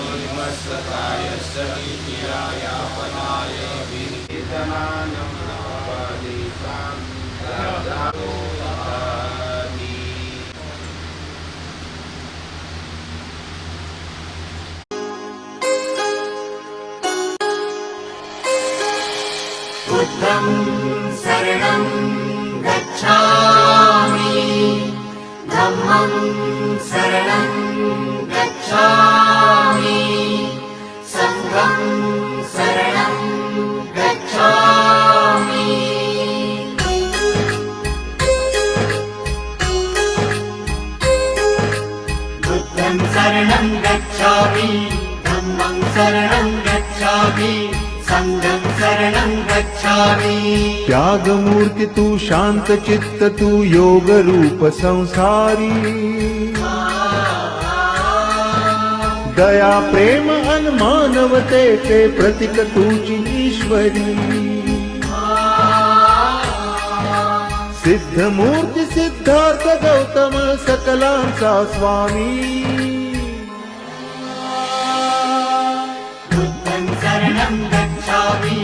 वैमस्सताय सहिरायापनाय विनितनानमनावादितां राजारोहानि बुद्धं शरणं गच्छामि धम्मं शरणं गच्छामि संघं शरणं गच्छामि बुद्धं शरणं गच्छामि धम्मं शरणं गच्छामि संघं शरणं गच्छामि। त्याग मूर्ति तू शांत चित्त तू योग रूप संसारी दया प्रेम अनमानवते ते प्रतीक तुझी ईश्वरी सिद्ध मूर्ति सिद्धार्थ गौतम सकलांचा स्वामी बुद्धं शरणं गच्छामि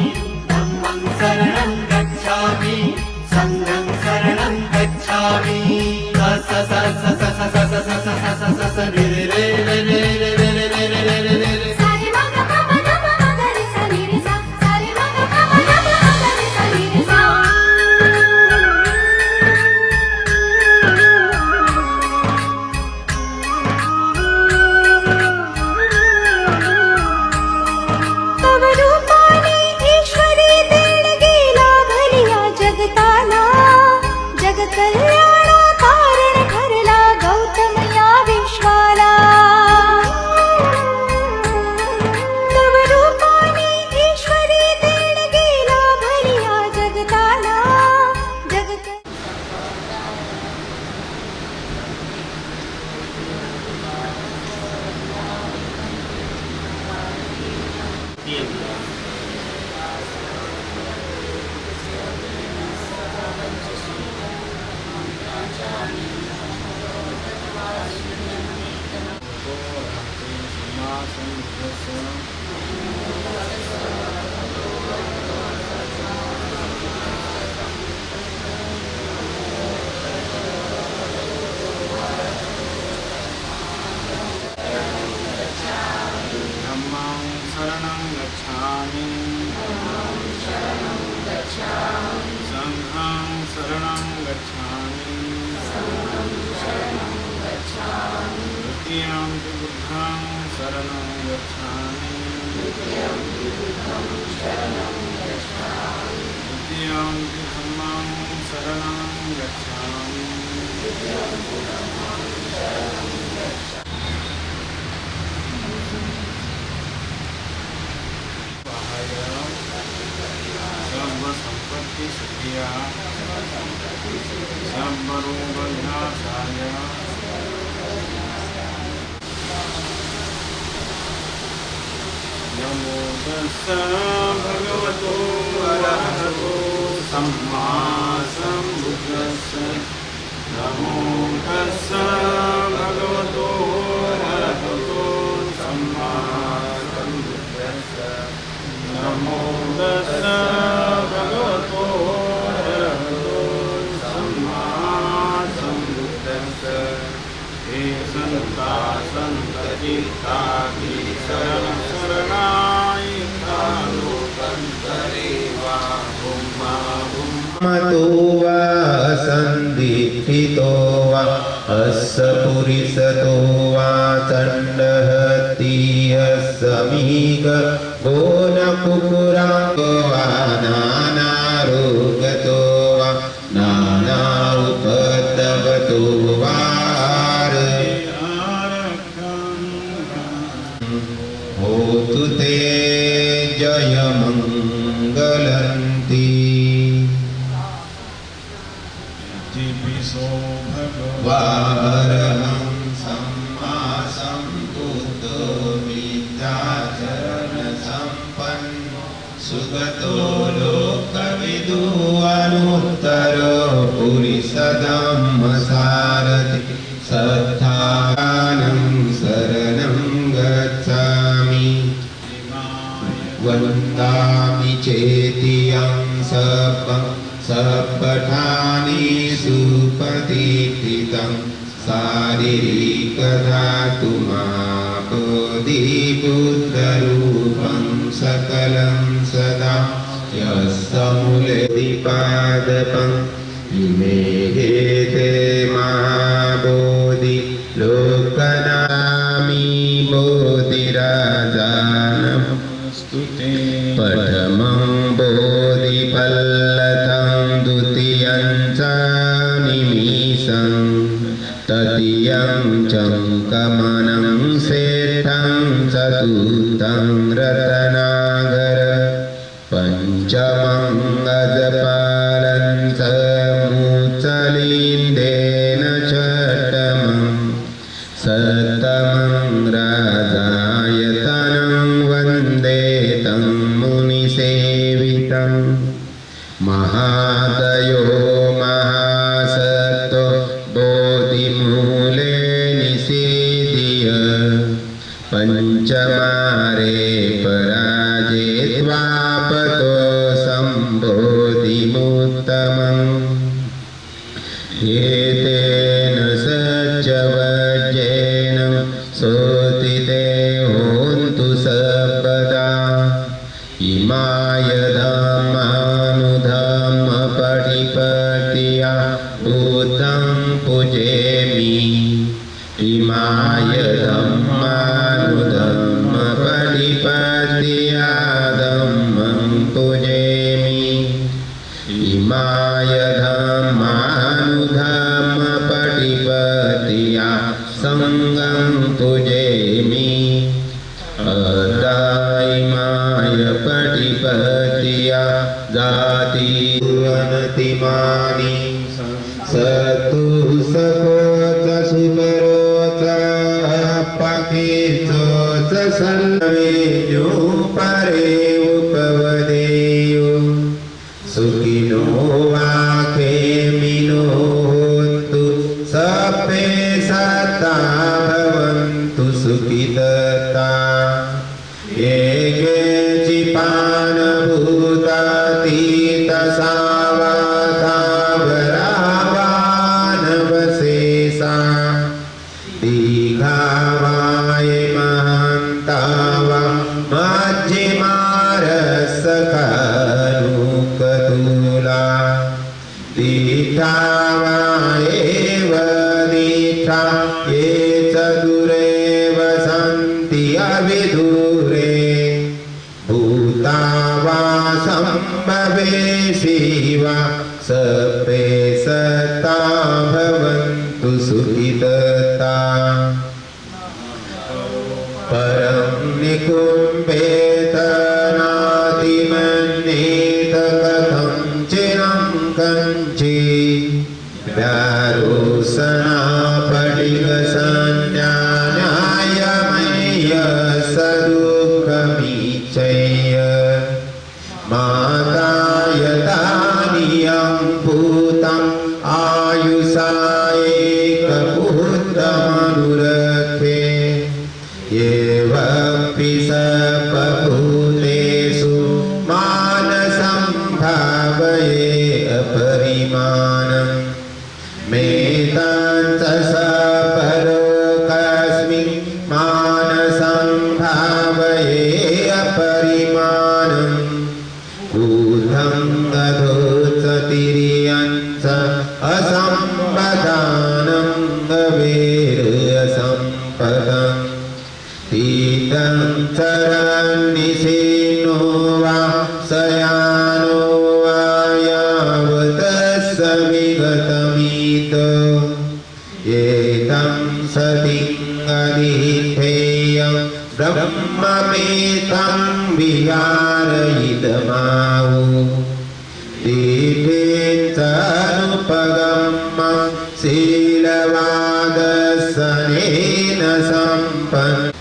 धम्मं शरणं गच्छामि संघं शरणं गच्छामि स स स स स स स स स स स रे रे रे रे रे रे रे रे रे रे रे रे सारे मग प म ग म म ग रे सा रे रे सा सारे मग प म ग म म ग रे सा रे रे सा तव रूपाने ईश्वरी देणगी लाभली या जगताला जग कल्याणा कारण ठरला गौतम या विश्वाला तव रूपाने ईश्वरी देणगी लाभली या जगताला जग धम्मं शरणं गच्छामि संघं शरणं गच्छामि द्वितीयं तु बुद्धं शरणं गच्छामि तृतीयं तु धम्मं शरणं गच्छामि सर्वसम्पत्ति सिद्धिया सर्वरोगविनाशाय नमो तस्स भगवतो अरहतो सम्मा सम्बुद्धस्स नमो तस्स भगवतो अरहतो सम्मा सम्बुद्धस्स नमो तस्स भगवतो अरहतो सम्मा सम्बुद्धस्स हे संता संतचित्ता शरणं शरणायिता लोकन्तरे वा भूमा मतो वा सन्दिठितो वा अस्य पुरिसतो वा चण्डहति समीक गोनकुकुराको वा नानारोगतो वा नाना उपद्रवतो वा होतु ते जयमङ्गलन्ति वारहं सम्मा सम्बुद्धो विद्याचरणसम्पन्नो सुगतो लोकविदु अनुत्तरो पुरिसधम्मसारथि श्रद्धानं शरणं गच्छामि वन्दामि चेतियं सपठानि सुपतिष्ठितं शारीरिकधातुमापोदिबुद्धरूपं सकलं सदा यस्समुलेदिपादपम् इमे हेते महाबोधि लोकनामी बोधिराजानं स्तुते प्रथमं बोधिफलतं द्वितीयं च निमिषं तृतीयं चङ्कमनं श्रेष्ठं चतुर्थं रत्नागर पञ्चमं गजपालं च मुचलिन्देन षष्ठमं सप्तमं राजायतनं वन्दे तं मुनिसेवितं महादयो महासत्तो बोधिमूले निषेध्य पञ्चमारे पराजे द्वापतो सम्बोधिमुत्तमम् एतेन सच्चवज्जेन सोतिते होन्तु सर्वदा इमाय धम्मानुधम्मपटिपत्या बुद्धं पूजेमि इमाय धम्मानुधम्मपटिपत्या धम्मं पूजेमि इमाय धम्मानुधम्मपटिपत्या संगं पूजेमि अदाइमाय पटिपत्या जाति अनतिमानि सतु सकोच सुबरोच पकिचो च सन्वेजो परे उपवदेयो सुखिनो वाखेमिनो होन्तु सप्पे सत्ता भवन्तु सुखितता एके चिपानभूतातीतसावातावरावानवशेषा दीघावाय महान्तावा मध्यमारसखनुकतुला दीठावायेव दीठा ये चतुरे वसन्ति अविदूरे भूतावा सम्भवे शिवा सप्पे सत्ता भवन्तु सुखितता परं निकुम्भेत नातिमन्येत कथं चिरं कञ्चि व्यारोसना पडिगसंज्ञान्यायमय्य सदुःखमीचय्य माता यतानियं भूतम् आयुषा एकपुत्रमनुरक्षे एवमपि सपभूतेषु मानसं भावये अपरिमाणम् मेताञ्च सपरो कस्मिन् मानसं भावये अपरिमाणम् ऊर्ध्वं गधोचतिर्यं च असम्पदानं गवेरसम्पदम् तीतं चरन्निशीनो वा शयानो वा यावतस्य विगतमित एतं सतिङ्गदिथेयं ब्रह्ममेतं विहारयितमाहु तीर्थेन चानुपगम्मं शीलवादर्शनेन सम्पन्नम्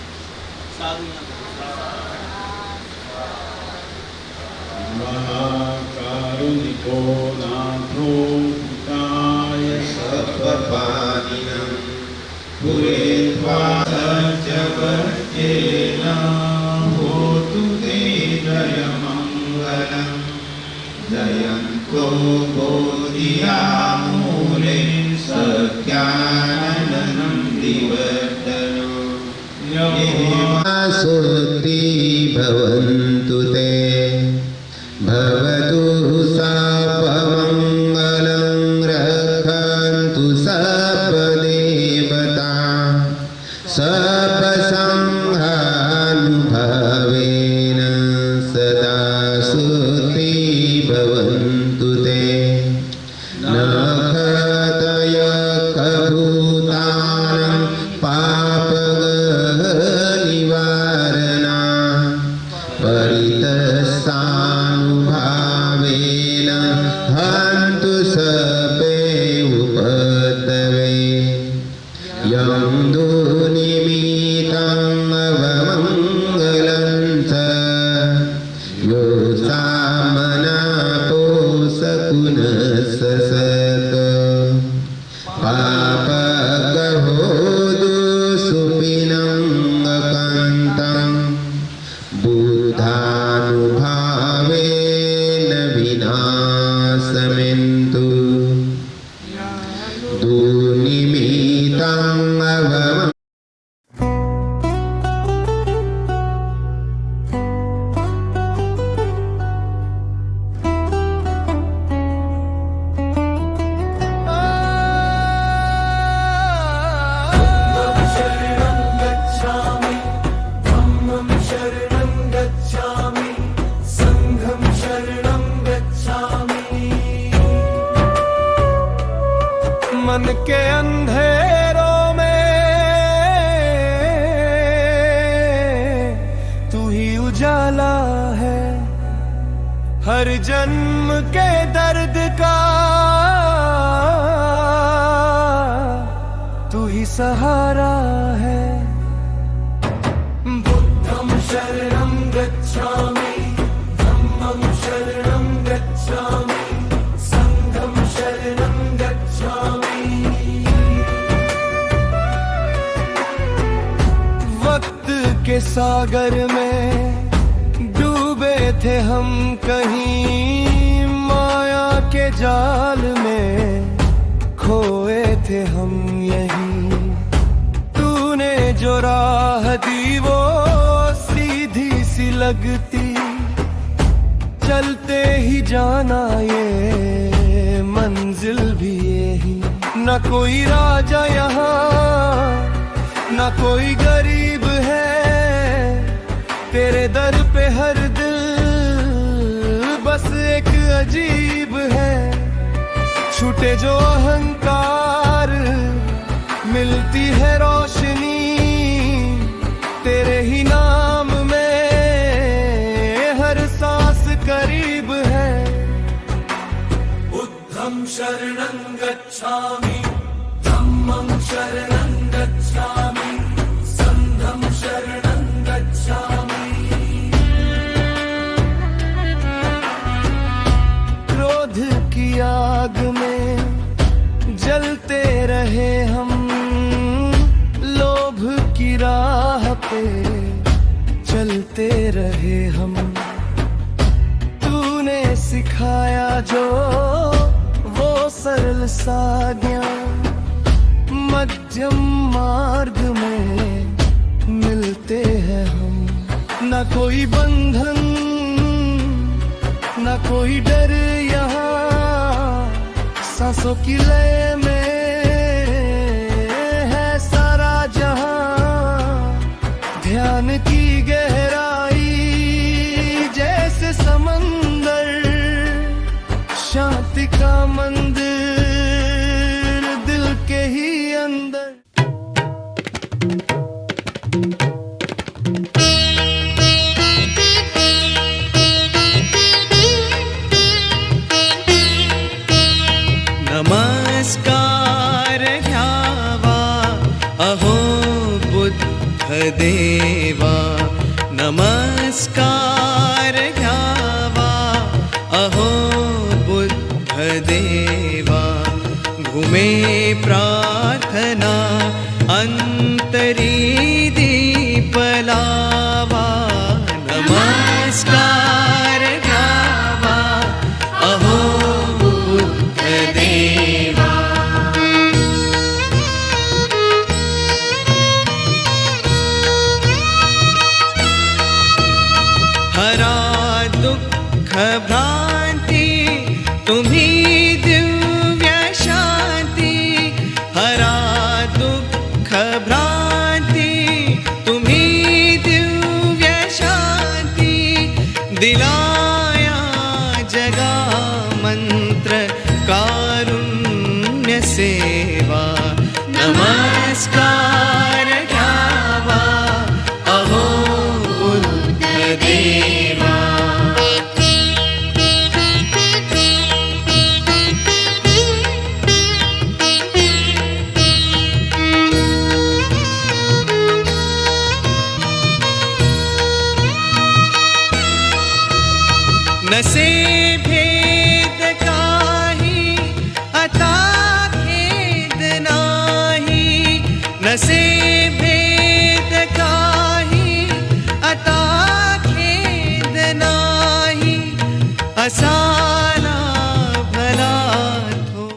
महाकारुणिको नाथो भूताय सर्वपाणिनं पुरेत्वा सत्यवत्येन होतु ते दयमा जयन्तो बोधियामूले सत्यानन्दनं दिवर्धनो सुत्री भवन्तु ते भवतु सर्वमङ्गलं रक्षन्तु सर्वदेवता सर्वसंहानुभवेन सदा सुत्री भवन्तु ते न खतय कभूतानं पापनिवारणा परितस्सानुभावेन हन्तु सर्वे उपद्रवे यं दुर्निमित्तम् अवमङ्गलं च यो सामनापोसकुनससत पापगहो दुःसुपिनं अकन्तं बुद्धानुभावेन विनाशमेन्तु दुर्निमित्तम् अवमङ्गलं शरणं गच्छामि धम्मं शरणं गच्छामि संघं शरणं गच्छामि मन के अंधेरों में तू ही उजाला है हर जन्म के दर्द का तू ही सहारा है बुद्धं शरणं गच्छामि धम्मं शरणं गच्छामि संघं शरणं गच्छामि वक्त के सागर में डूबे थे हम कहीं माया के जाल में खोए थे हम यहीं तूने जो राह दी वो सीधी सी लगती चलते ही जाना ये मंजिल भी यही न कोई राजा यहाँ न कोई गरीब है तेरे दर पे हर दिल बस एक अजीब है छूटे जो अहंकार मिलती है रोशनी तेरे ही नाम में हर सांस करीब है बुद्धं शरणं गच्छामि धम्मं शरणं गच्छामि संघं शरणं गच्छामि क्रोध की आग में जलते रहे हम लोभ की राह पे चलते रहे हम तूने सिखाया जो वो सरल सा ज्ञान मध्यम मार्ग में मिलते हैं हम न कोई बंधन न कोई डर यहाँ सांसों की लय में है सारा जहां ध्यान की गहराई जैसे समंदर शांति का मंदिर दिल के ही अंदर नमस्कार घ्यावा अहो बुद्ध देवा नमस्कार घ्यावा अहो बुद्ध देवा घुमे प्रार्थना अंतरी दीप लावा नमस्कार घ्यावा भ्रांती तुम्ही दिव्य शांती हरा दुःख भ्रांती तुम्ही दिव्य शांती दिलाया जगा मंत्र कारुण्य सेवा नमस्कार घ्यावा अहो बुद्ध देवा. नसे भेद काही आता खेद नाही नसे भेद काही आता खेद नाही असाला भला थो.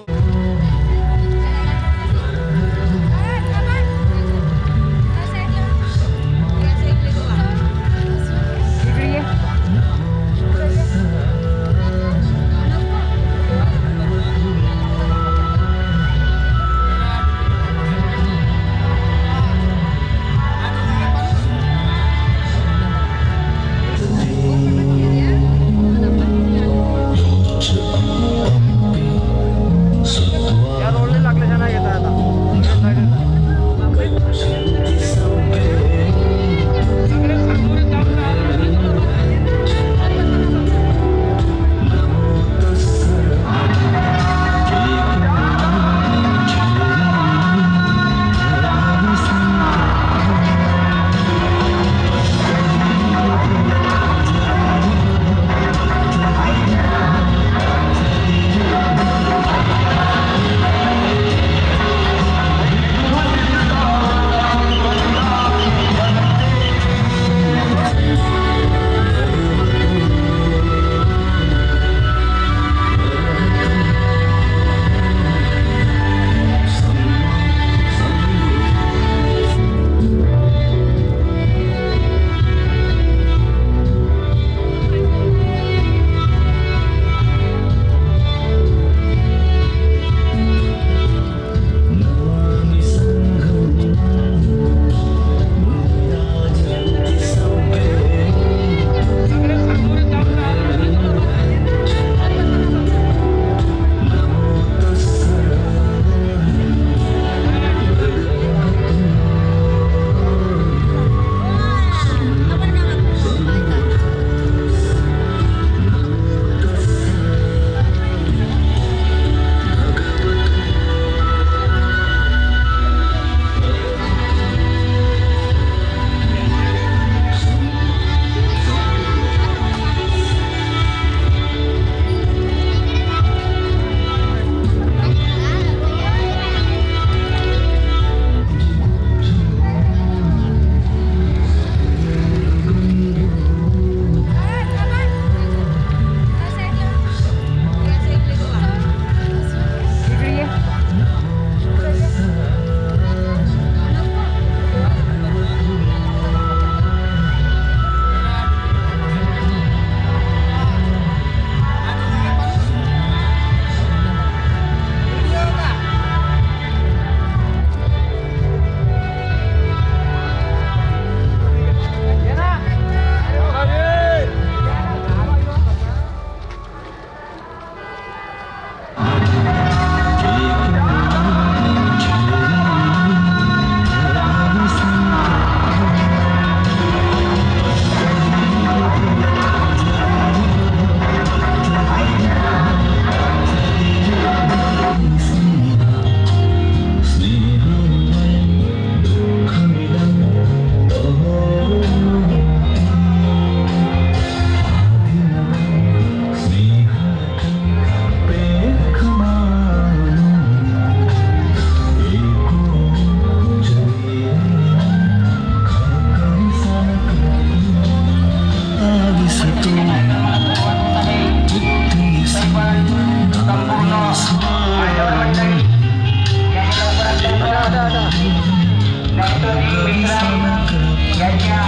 यांच्या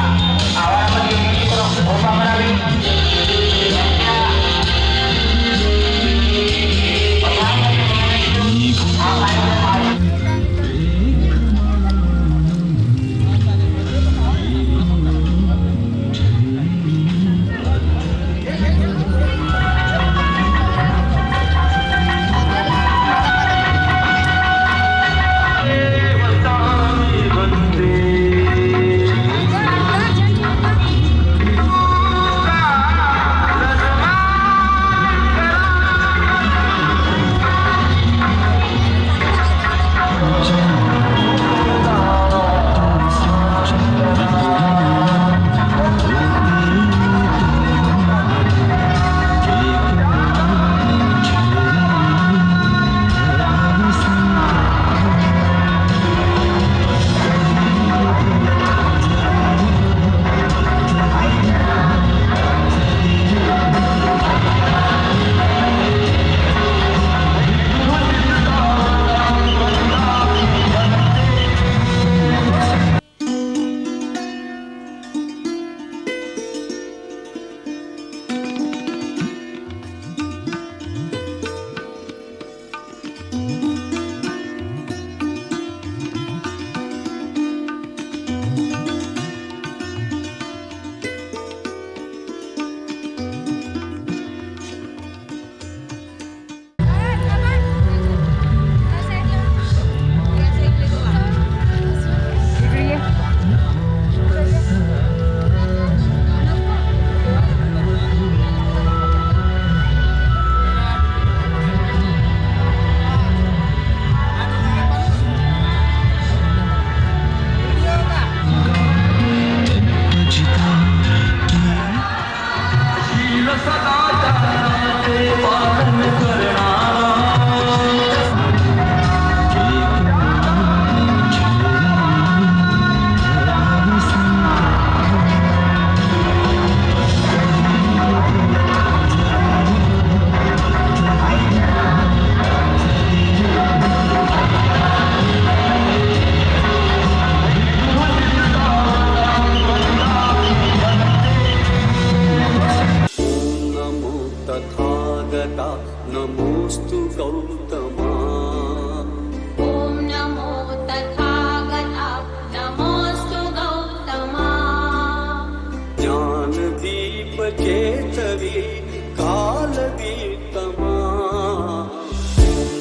आवाजामध्ये केतवी कालवीतमा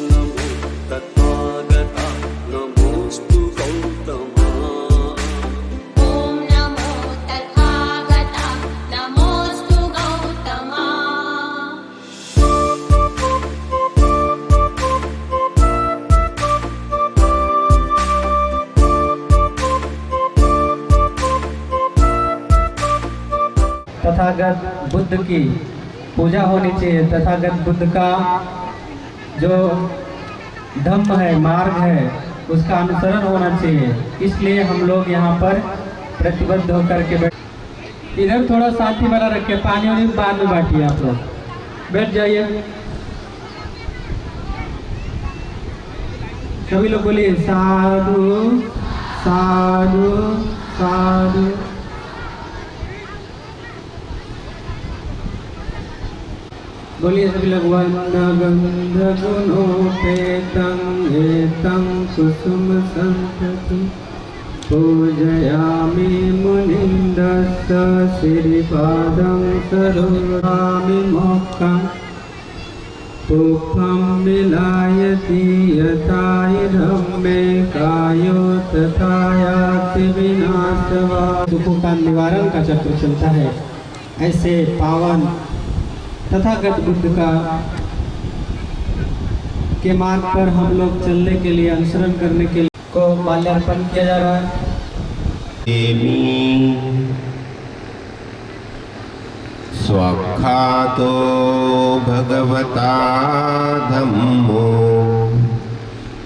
नमो तथागता नमोस्तु गौतमा ॐ नमो तथागता नमोऽस्तु गौतमा तथागत बुद्ध की पूजा होनी चाहिए। तथागत बुद्ध का जो धम्म है, मार्ग है, उसका अनुसरण होना चाहिए। इसलिए हम लोग यहाँ पर प्रतिबद्ध होकर के इधर थोड़ा शांति वाला रखे, पानी वानी बाद में बांटिए। आप लोग बैठ जाइए। सभी लोग बोलिए साधु साधु साधु। बोलिए सभी लोग वंदगंध गुणोपेतं एतं कुसुम संतति पूजयामि मुनिन्दस्य श्रीपादं सरोजामि मोक्षं पुष्पं विलायति यथाइदं मे कायो तथा याति विनाशवा। दुखों का निवारण का चक्र चलता है। ऐसे पावन तथागत बुद्ध का के मार्ग पर हम लोग चलने के लिए, अनुसरण करने के लिए को माल्यार्पण किया जा रहा है। स्वाख्यातो भगवता धम्मो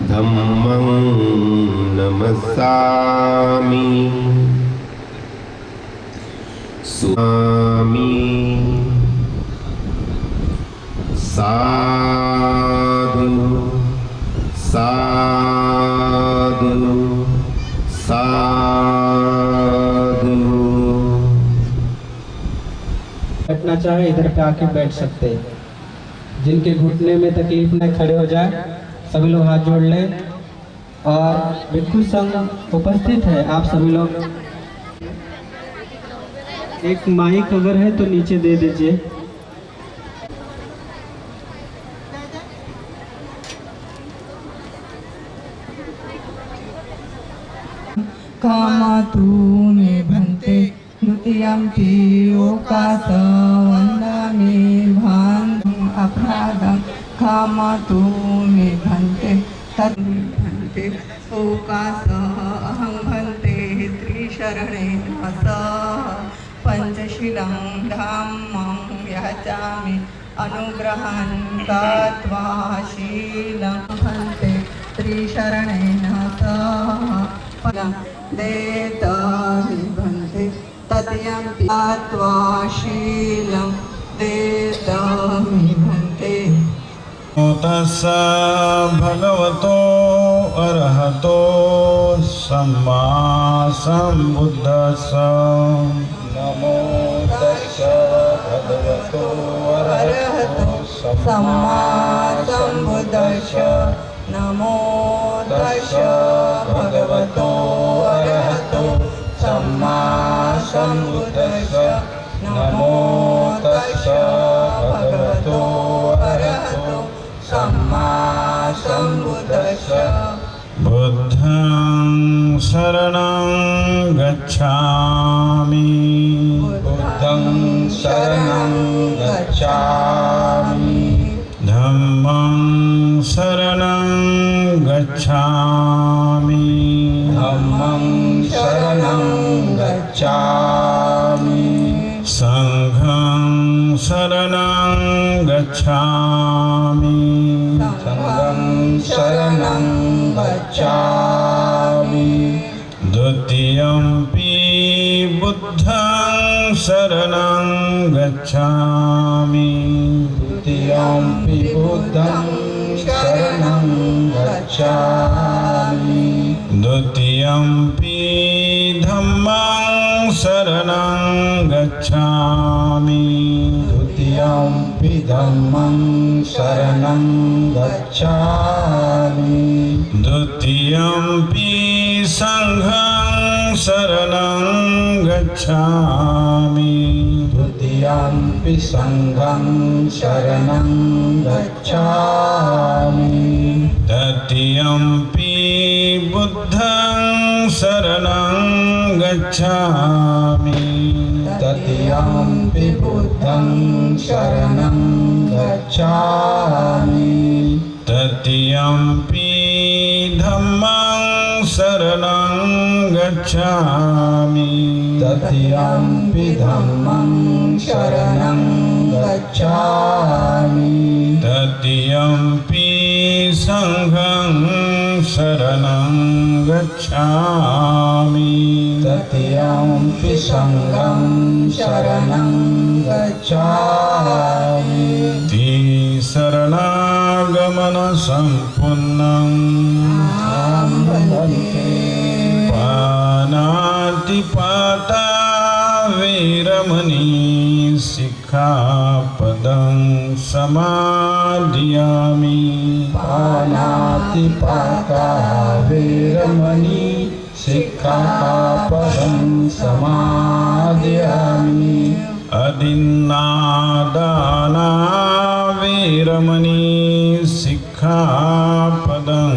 धम्मं नमस्सामि स्वामी साधु साधु साधु। बैठना चाहे इधर पे आके बैठ सकते हैं। जिनके घुटने में तकलीफ न, खड़े हो जाए। सभी लोग हाथ जोड़ लें और बिल्कुल संग उपस्थित है। आप सभी लोग एक माइक अगर है तो नीचे दे दीजिए। कामतु मे भन्ते द्वितीयम्पि ओकास वन्दामि भान्तम् अपराधं कामतु मे भन्ते तत् भन्ते ओकास अहं भन्ते त्रिशरणेन सह पञ्चशीलं धम्मं याचामि अनुग्रहं कृत्वा शीलं भन्ते त्रिशरणेन सह देतानि भन्ते तदयम्पि त्वा शीलं देतानि भन्ते। तस्स भगवतो अरहतो सम्मा सम्बुद्धस्स नमो तस्स भगवतो अरहतो सम्मा सम्बुद्धस्स नमो तस्स भगवतो अरहतो सम्मा सम्बुद्धस्स नमो तस्स भगवतो अरहतो सम्मा सम्बुद्धस्स। बुद्धं शरणं गच्छामि बुद्धं शरणं गच्छामि धम्मं शरणं गच्छामि धम्मं शरणं गच्छामि संघं शरणं गच्छामि संघं शरणं गच्छामि द्वितीयम्पि बुद्धं शरणं गच्छामि द्वितीयम्पि बुद्धं शरणं गच्छामि द्वितीयम्पि धम्मं शरणं गच्छामि द्वितीयम्पि धम्मं शरणं गच्छामि द्वितीयम्पि संघं शरणं गच्छामि द्वितीयं तृतीयम्पि सङ्घं शरणं गच्छामि तृतीयम्पि बुद्धं शरणं गच्छामि तृतीयम्पि बुद्धं शरणं गच्छामि तृतीयम्पि धम्मं शरणं गच्छामि तृतीयम्पि धम्मं शरणं गच्छामि तृतीयम्पि सङ्घं शरणं गच्छामि तृतीयम्पि सङ्घं शरणं गच्छामि शरणागमनसम्पूर्णं पानातिपाता वीरमणि सिक्खापदं समादयामि पानातिपाता वीरमणि सिक्खापदं समादयामि अदिन्नादाना वीरमणि सिक्खापदं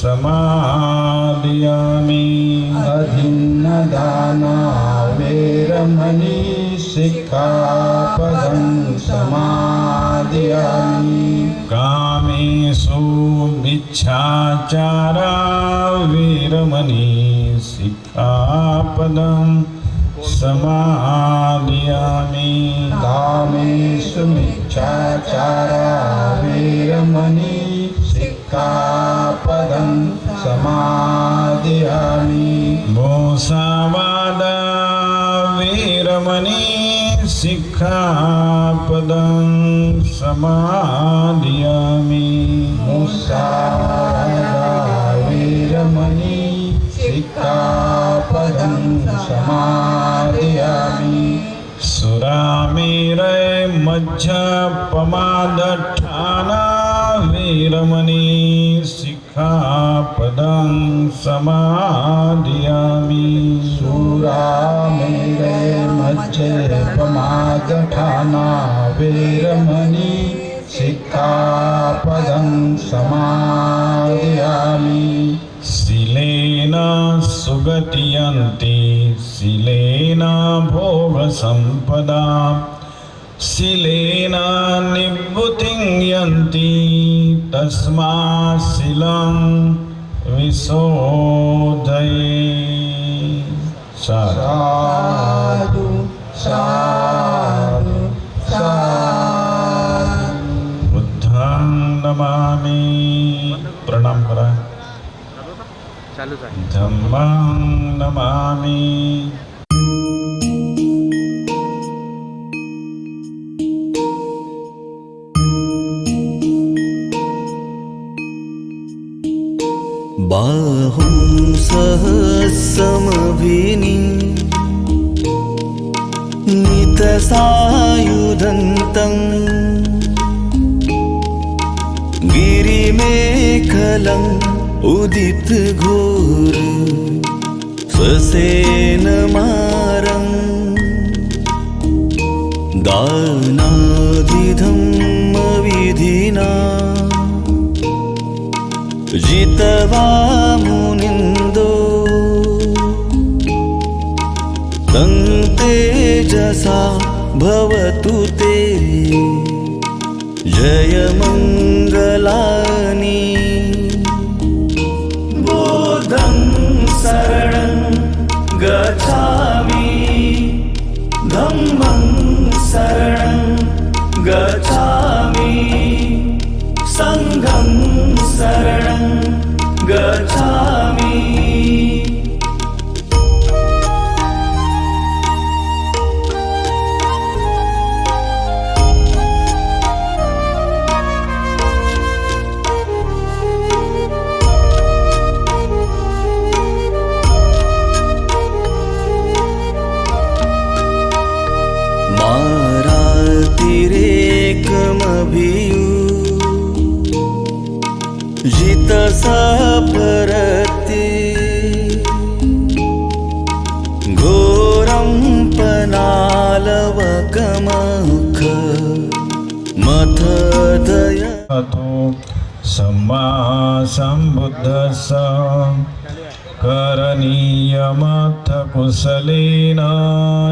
समादयामि अदिन्नदाना वीरमणि सिक्खापदं समादयामि कामेषु मिच्छाचारा वीरमणि सिक्खापदं समादयामि कामेषु मिच्छाचारा वीरमणि सिक्खापदं समादयामि मोसावादा वीरमणि सिक्खापदं समादयामि मुसावादा वीरमणि सिक्खापदं समादयामि सुरामेरय मज्जपमादठाना वीरमणि सिक्खापदं समादयामि सुरामेरे मज्जपमादठाना वीरमणि सिक्खापदं समादयामि शिलेन सुगतियन्ति शिलेन भोगसम्पदा शिलेन निवृत्तिं यन्ति तस्मात् शीलं विशोधये साधु साधु साधु बुद्धं नमामि प्रणाम करा धम्मं नमामि बाहुं सहस्रमभिनि नितसायुधन्तं गिरिमेखलम् उदित घोर ससेनमारं दानादिधम्मविधिना जितवा मुनिन्दो तं तेजसा भवतु ते जयमङ्गलानि बुद्धं शरणं गच्छामि धम्मं शरणं गच्छामि संघं शरणं गच्छामि जितसपरति घोरं पनालवकम् मुख मथ दया अतो सम्मा सम्बुद्धस्स करणीयमथ कुशलेन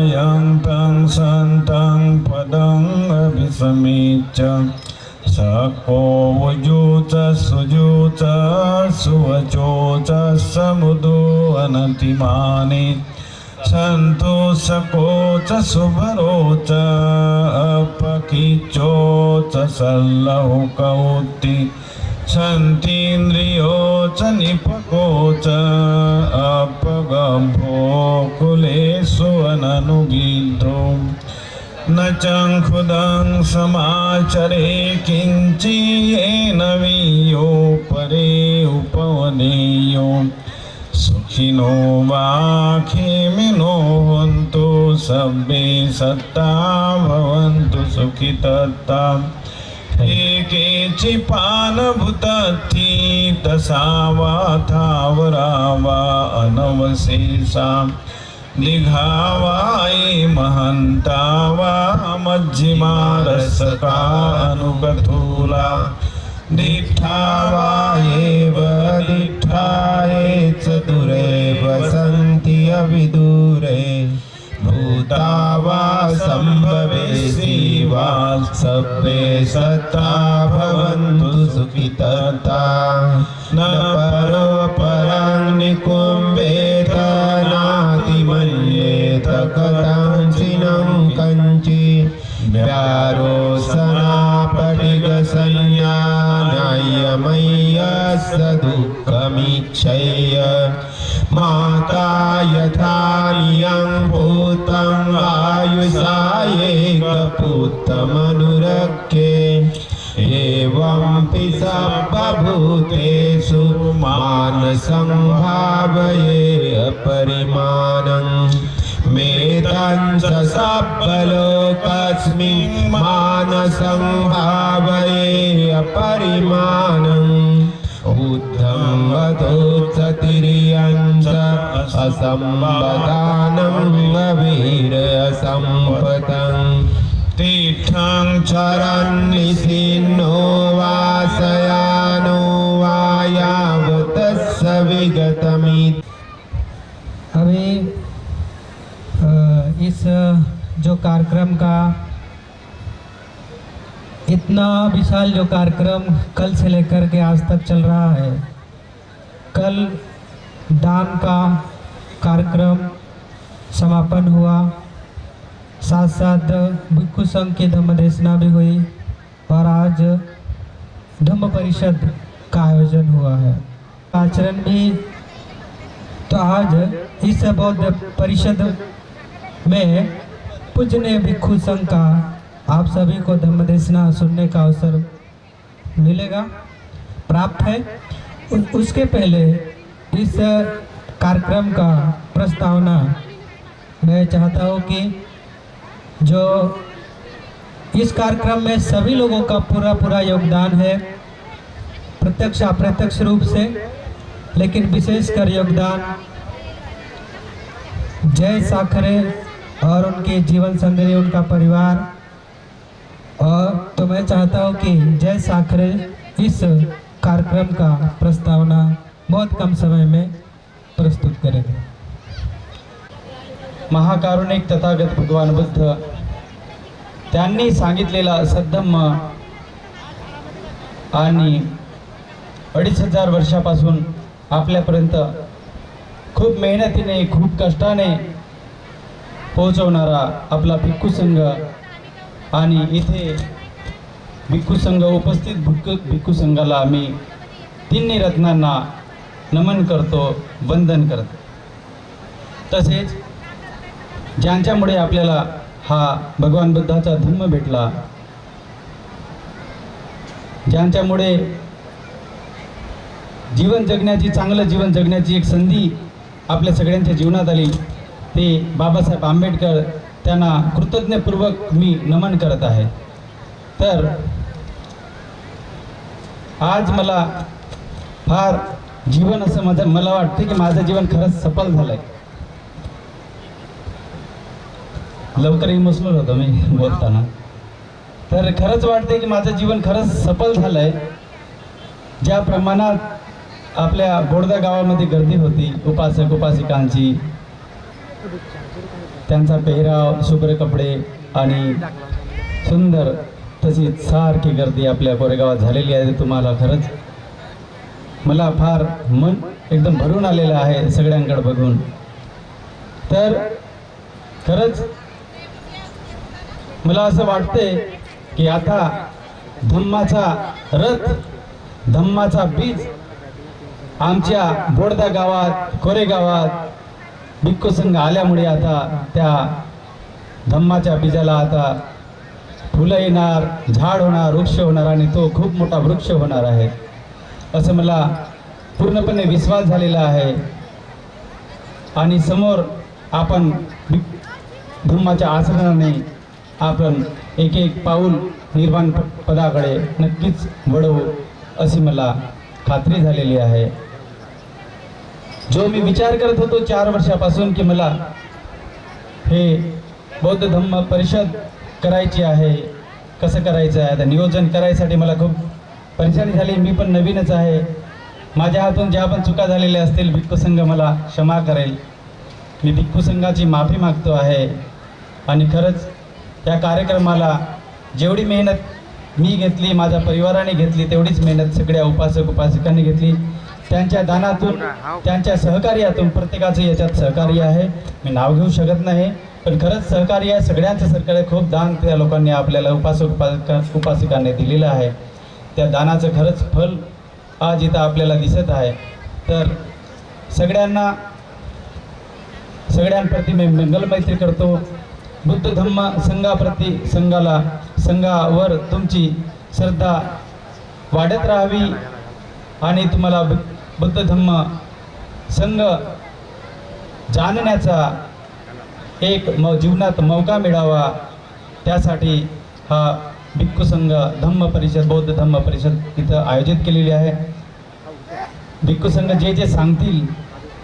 यं तं सन्तं पदं अभिसमीच्य सको वुजूच सुजूच सुवचोच समुदो अनतिमानि सन्तोषकोच सुभरोच अपकिचोच सल्लौकौति सन्तीन्द्रियोच निपकोच अपगम्भो कुलेषु अननुगिद्धो न चङ्खुदं समाचरे किञ्चियेन वीयो परे उपवनेयो सुखिनो वा खेमिनो हन्तु सब्बे सत्ता भवन्तु सुखितत्ता एकेचि पानभूतत्थि तसावा थावरा वा अनवशेषा दिघावा ये महन्ता वा मज्जिमा रसका अनुगथूला दिठा वा एव दिठाये चतुरे वसन्ति अविदूरे भूता वा सम्भवेसि वा सब्बे सत्ता भवन्तु सुखितत्ता न परो परं निकुम्भेत नातिमन्येत कथञ्चिनं कञ्चि व्यारो सनापटिगसंज्ञा न्यायमय्यस्य दुःखमीक्षय्य माता यथा नियं भूतं आयुषा एकपुत्रमनुरक्ष्ये एवंपि सर्वभूतेषु मानसं भावये अपरिमाणं मेदं स सर्वलोकस्मिन् मानसं भावये अपरिमाणं बुद्धं वदोत्सतिरियं च असम्बदानं वीर असम्पतं तीर्थं चरन्निसिन्नो वासयानो वा यावतस्य विगतमिति। अभी इस जो कार्यक्रम का इतना विशाल जो कार्यक्रम कल से लेकर के आज तक चल रहा है, कल दान का कार्यक्रम समापन हुआ, साथ साथ भिक्षु संघ की धम्म देशना भी हुई और आज धम्म परिषद का आयोजन हुआ है, आचरण भी। तो आज इस बौद्ध परिषद में पूजनीय भिक्षु संघ का आप सभी को धम्म देशना सुनने का अवसर मिलेगा, प्राप्त है। उसके पहले इस कार्यक्रम का प्रस्तावना मैं चाहता हूँ कि जो इस कार्यक्रम में सभी लोगों का पूरा योगदान है, प्रत्यक्ष अप्रत्यक्ष रूप से, लेकिन विशेषकर योगदान जय साखरे और उनके जीवन संगरी, उनका परिवार। और तो मैं चाहता हूँ कि जय साखरे इस कार्यक्रम का प्रस्तावना बहुत कम समय में प्रस्तुत करेंगे। महाकारुणिक तथागत भगवान बुद्ध त्यांनी सांगितलेला सद्धम्म आणि 2500 वर्षापासून आपल्यापर्यंत खूप मेहनतीने, खूप कष्टाने पोहोचवणारा आपला भिक्षू संघ आणि इथे भिक्षू संघ उपस्थित भिक्षू संघाला आम्ही तिन्ही रत्नांना नमन करतो, वंदन करतो। तसेच ज्यांच्यामुळे आपल्याला हा भगवान बुद्धाचा धम्म भेटला, ज्यांच्यामुळे जीवन जगण्याची, चांगलं जीवन जगण्याची एक संधी आपल्या सगळ्यांच्या जीवनात आली, ते बाबासाहेब आंबेडकर, त्यांना कृतज्ञपूर्वक मी नमन करत आहे। तर आज मला फार जीवन असं मला वाटतं की माझं जीवन खरंच सफल झालंय। लवकर इमोशनल होतो मी बोलताना. तर खरंच वाटते की माझं जीवन खरंच सफल झालं आहे. ज्या प्रमाणात आपल्या बोडदा गावामध्ये गर्दी होती उपासक उपासिकांची, त्यांचा पेहराव, शुभ्र कपडे आणि सुंदर तशीच सारखी गर्दी आपल्या कोरेगावात झालेली आहे. तुम्हाला खरंच मला फार मन एकदम भरून आलेलं आहे सगळ्यांकडे बघून. तर खरंच मला असं वाटते की आता धम्माचा रथ, धम्माचा बीज आमच्या बोडदा गावात, कोरेगावात भिक्खू संघ आल्यामुळे आता त्या धम्माच्या बीजाला आता फुलं येणार, झाड होणार, वृक्ष होणार आणि तो खूप मोठा वृक्ष होणार आहे असं मला पूर्णपणे विश्वास झालेला आहे. आणि समोर आपण धम्माच्या आचरणाने आपण एक एक पाऊल निर्वाण पदाकडे नक्कीच वळवू अशी मला खात्री झालेली आहे. जो मी विचार करत होतो 4 वर्षापासून की मला हे बौद्ध धम्म परिषद करायची आहे, कसं करायचं आहे, आता नियोजन करायसाठी मला खूप परेशानी झाली. मी पण नवीनच आहे. माझ्या हातून ज्या पण चुका झालेल्या असतील भिक्खू संघ मला क्षमा करेल. मी भिक्खू संघाची माफी मागतो आहे. आणि खरंच या कार्यक्रमाला जेवढी मेहनत मी घेतली, माझ्या परिवाराने घेतली, तेवढीच मेहनत सगळ्या उपासक उपासिकांनी घेतली. त्यांच्या दानातून, त्यांच्या सहकार्यातून, प्रत्येकाचं याच्यात सहकार्य आहे. मी नाव घेऊ शकत नाही, पण खरंच सहकार्य आहे. सगळ्यांचं सहकार्य, खूप दान त्या लोकांनी आपल्याला उपासक उपासिकांनी दिलेलं आहे. त्या दानाचं खरंच फल आज इथं आपल्याला दिसत आहे. तर सगळ्यांप्रती मी मंगलमैत्री करतो. बुद्ध धम्म संघाप्रती, संघावर तुमची श्रद्धा वाढत राहावी आणि तुम्हाला बुद्ध धम्म संघ जाणण्याचा एक जीवनात मौका मिळावा, त्यासाठी हा भिक्खू संघ धम्म परिषद, बौद्ध धम्म परिषद इथं आयोजित केलेली आहे. भिक्खू संघ जे जे सांगतील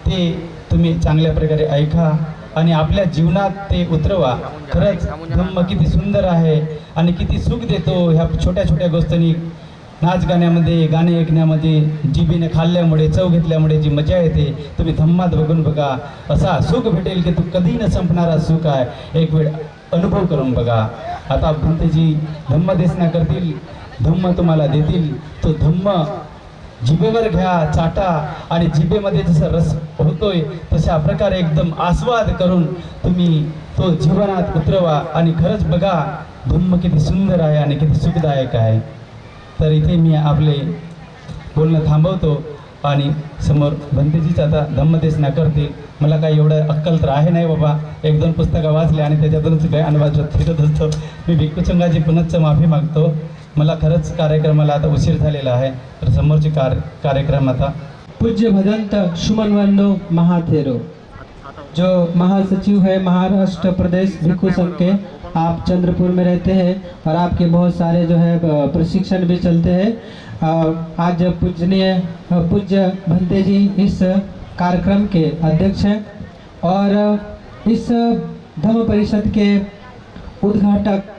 ते तुम्ही चांगल्या प्रकारे ऐका आणि आपल्या जीवनात ते उतरवा. खरंच धम्म किती सुंदर आहे आणि किती सुख देतो. ह्या छोट्या छोट्या गोष्टींनी, नाच गाण्यामध्ये, गाणे ऐकण्यामध्ये, जिभेने खाल्ल्यामुळे, चव घेतल्यामुळे जी मजा येते, तुम्ही धम्मात बघून बघा. असा सुख भेटेल की तू कधी न संपणारा सुख आहे. एक वेळ अनुभव करून बघा. आता भंतेजी धम्म देसना करतील, धम्म तुम्हाला देतील. तो धम्म जिभेवर घ्या, चाटा आणि जिभेमध्ये जसं रस होतोय तशा प्रकारे एकदम आस्वाद करून तुम्ही तो जीवनात उतरवा. आणि खरंच बघा धम्म किती सुंदर आहे आणि किती सुखदायक आहे. तर इथे मी आपले बोलणं थांबवतो आणि समोर भंतेजीच आता धम्मदेसना करतील. मला काही एवढं अक्कल तर आहे नाही बाबा, 1-2 पुस्तकं वाचले आणि त्याच्यातूनच काही अनुभव फिरत असतो. मी भिक्खू संघाची पुनश्च माफी मागतो. मला खरंच कार्यक्रमाला आता उशीर झालेला आहे. तर समोरचे कार्यक्रम आता पूज्य भदंत सुमनवन्नो महाथेरो, जो महासचिव है महाराष्ट्र प्रदेश भिक्खू संघ के, आप चंद्रपुर में रहते हैं और आपके बहुत सारे जो है प्रशिक्षण भी चलते हैं। आज पूज्य भंते जी इस कार्यक्रम के अध्यक्ष हैं और इस धम्म परिषद के उद्घाटक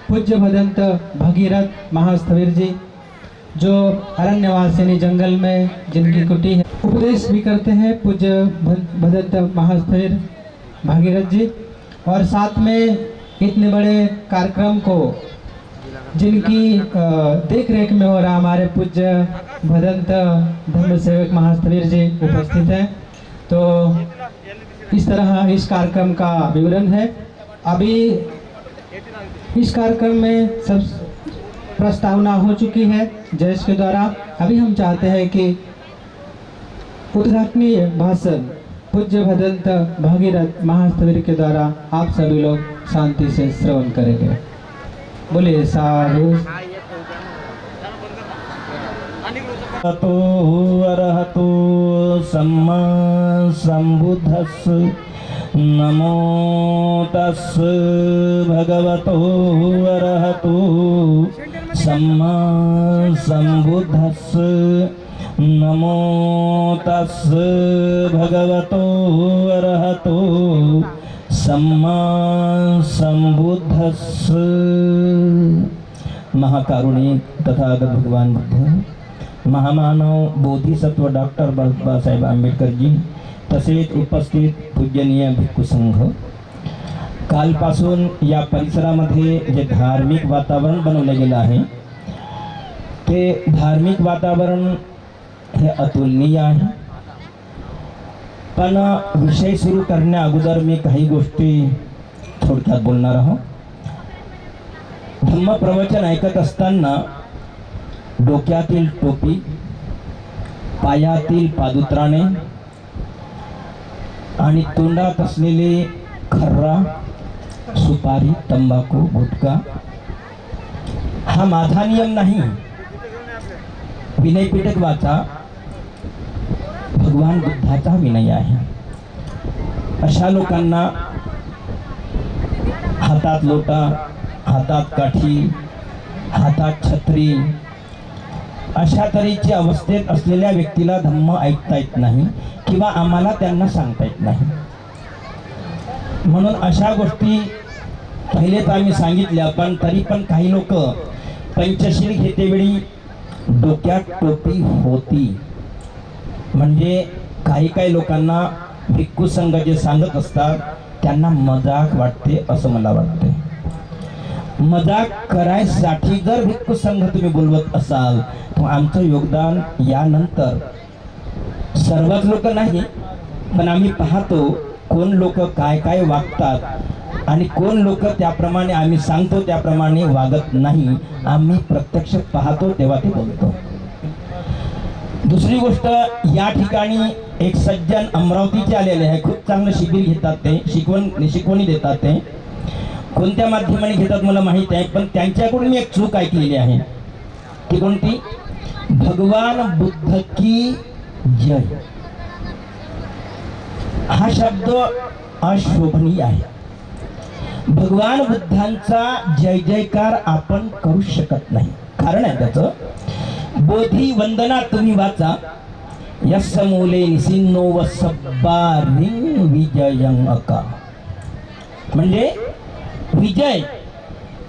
पूज्य भदंत भगीरथ महास्थविर जी, जो अरण्यवासिनी जंगल में जिनकी कुटी है, उपदेश भी करते हैं पूज्य भदंत महास्थविर भगीरथ जी। और साथ में इतने बड़े कार्यक्रम को जिनकी देख रेख में हो रहा हमारे पूज्य भदंत धम्म सेवक महास्थविर जी उपस्थित हैं। तो इस तरह इस कार्यक्रम का विवरण है। अभी इस कार्यक्रम में सब प्रस्तावना हो चुकी है जयेश के द्वारा। अभी हम चाहते हैं कि उद्घाटनीय भाषण पूज्य भदंत भगीरथ महास्थविर के द्वारा आप सभी लोग शांति से श्रवण करेंगे। बोलिए साधु। अरहतो सम्मा संबुद्धस्स नमो तस्स भगवतो अरहतो सम्मा संबुद्धस्स नमो तस्स भगवतो अरहतो सम्मा संबुद्धस्स। महाकारुणिक तथागत भगवान बुद्ध, महामानव बोधिसत्व डॉक्टर बाबासाहेब आंबेडकर जी, तसेच उपस्थित पूजनीय भिक्खू संघ, कालपासून या परिसरामध्ये जे धार्मिक वातावरण बनवलं गेलं आहे ते धार्मिक वातावरण हे अतुलनीय आहे. पण विषय सुरू करण्या अगोदर मी काही गोष्टी थोडक्यात बोलणार आहोत. धम्म प्रवचन ऐकत असताना डोक्यातील टोपी, पायातील पादुत्राणे आणि तोंडात असलेले खर्रा, सुपारी, तंबाखू, गुटखा हा माझा नियम नाही. विनयपीठक वाचा, भगवान बुद्धाचा विनय आहे. अशा लोकांना हातात लोटा, हातात काठी, हातात छत्री अशा तऱ्हेच्या अवस्थेत असलेल्या व्यक्तीला धम्म ऐकता येत नाही किंवा आम्हाला त्यांना सांगता येत नाही. म्हणून अशा गोष्टी पहिलेच आम्ही सांगितल्या, पण तरी पण काही लोक पंचशील घेतेवेळी डोक्यात टोपी होती. म्हणजे काही लोकांना भिक्खू संघ जे सांगत असतात त्यांना मजाक वाटते असं मला वाटते. मजाक करायसाठी जर भिक्खू संघ तुम्ही बोलवत असाल तर आमचं योगदान यानंतर सर्वच लोक नाही, पण आम्ही पाहतो कोण लोक काय वागतात आणि कोण लोक त्याप्रमाणे आम्ही सांगतो त्याप्रमाणे वागत नाही. आम्ही प्रत्यक्ष पाहतो तेव्हा ते बोलतो. दुसरी गोष्ट, या ठिकाणी एक सज्जन अमरावतीचे आलेले आहे. खूप चांगलं शिबिर घेतात ते, शिकवणी देतात ते. कोणत्या माध्यमाने घेतात मला माहिती आहे, पण त्यांच्याकडून मी एक चूक ऐकलेली आहे. ती कोणती? भगवान बुद्ध की जय हा शब्द अशोभनीय आहे. भगवान बुद्धांचा जय जयकार आपण करू शकत नाही. कारण आहे त्याचं, बोधी वंदना तुम्ही वाचा, यस्स मूले निसिन्नो वसब्बारिं विजयं अका. म्हणजे विजय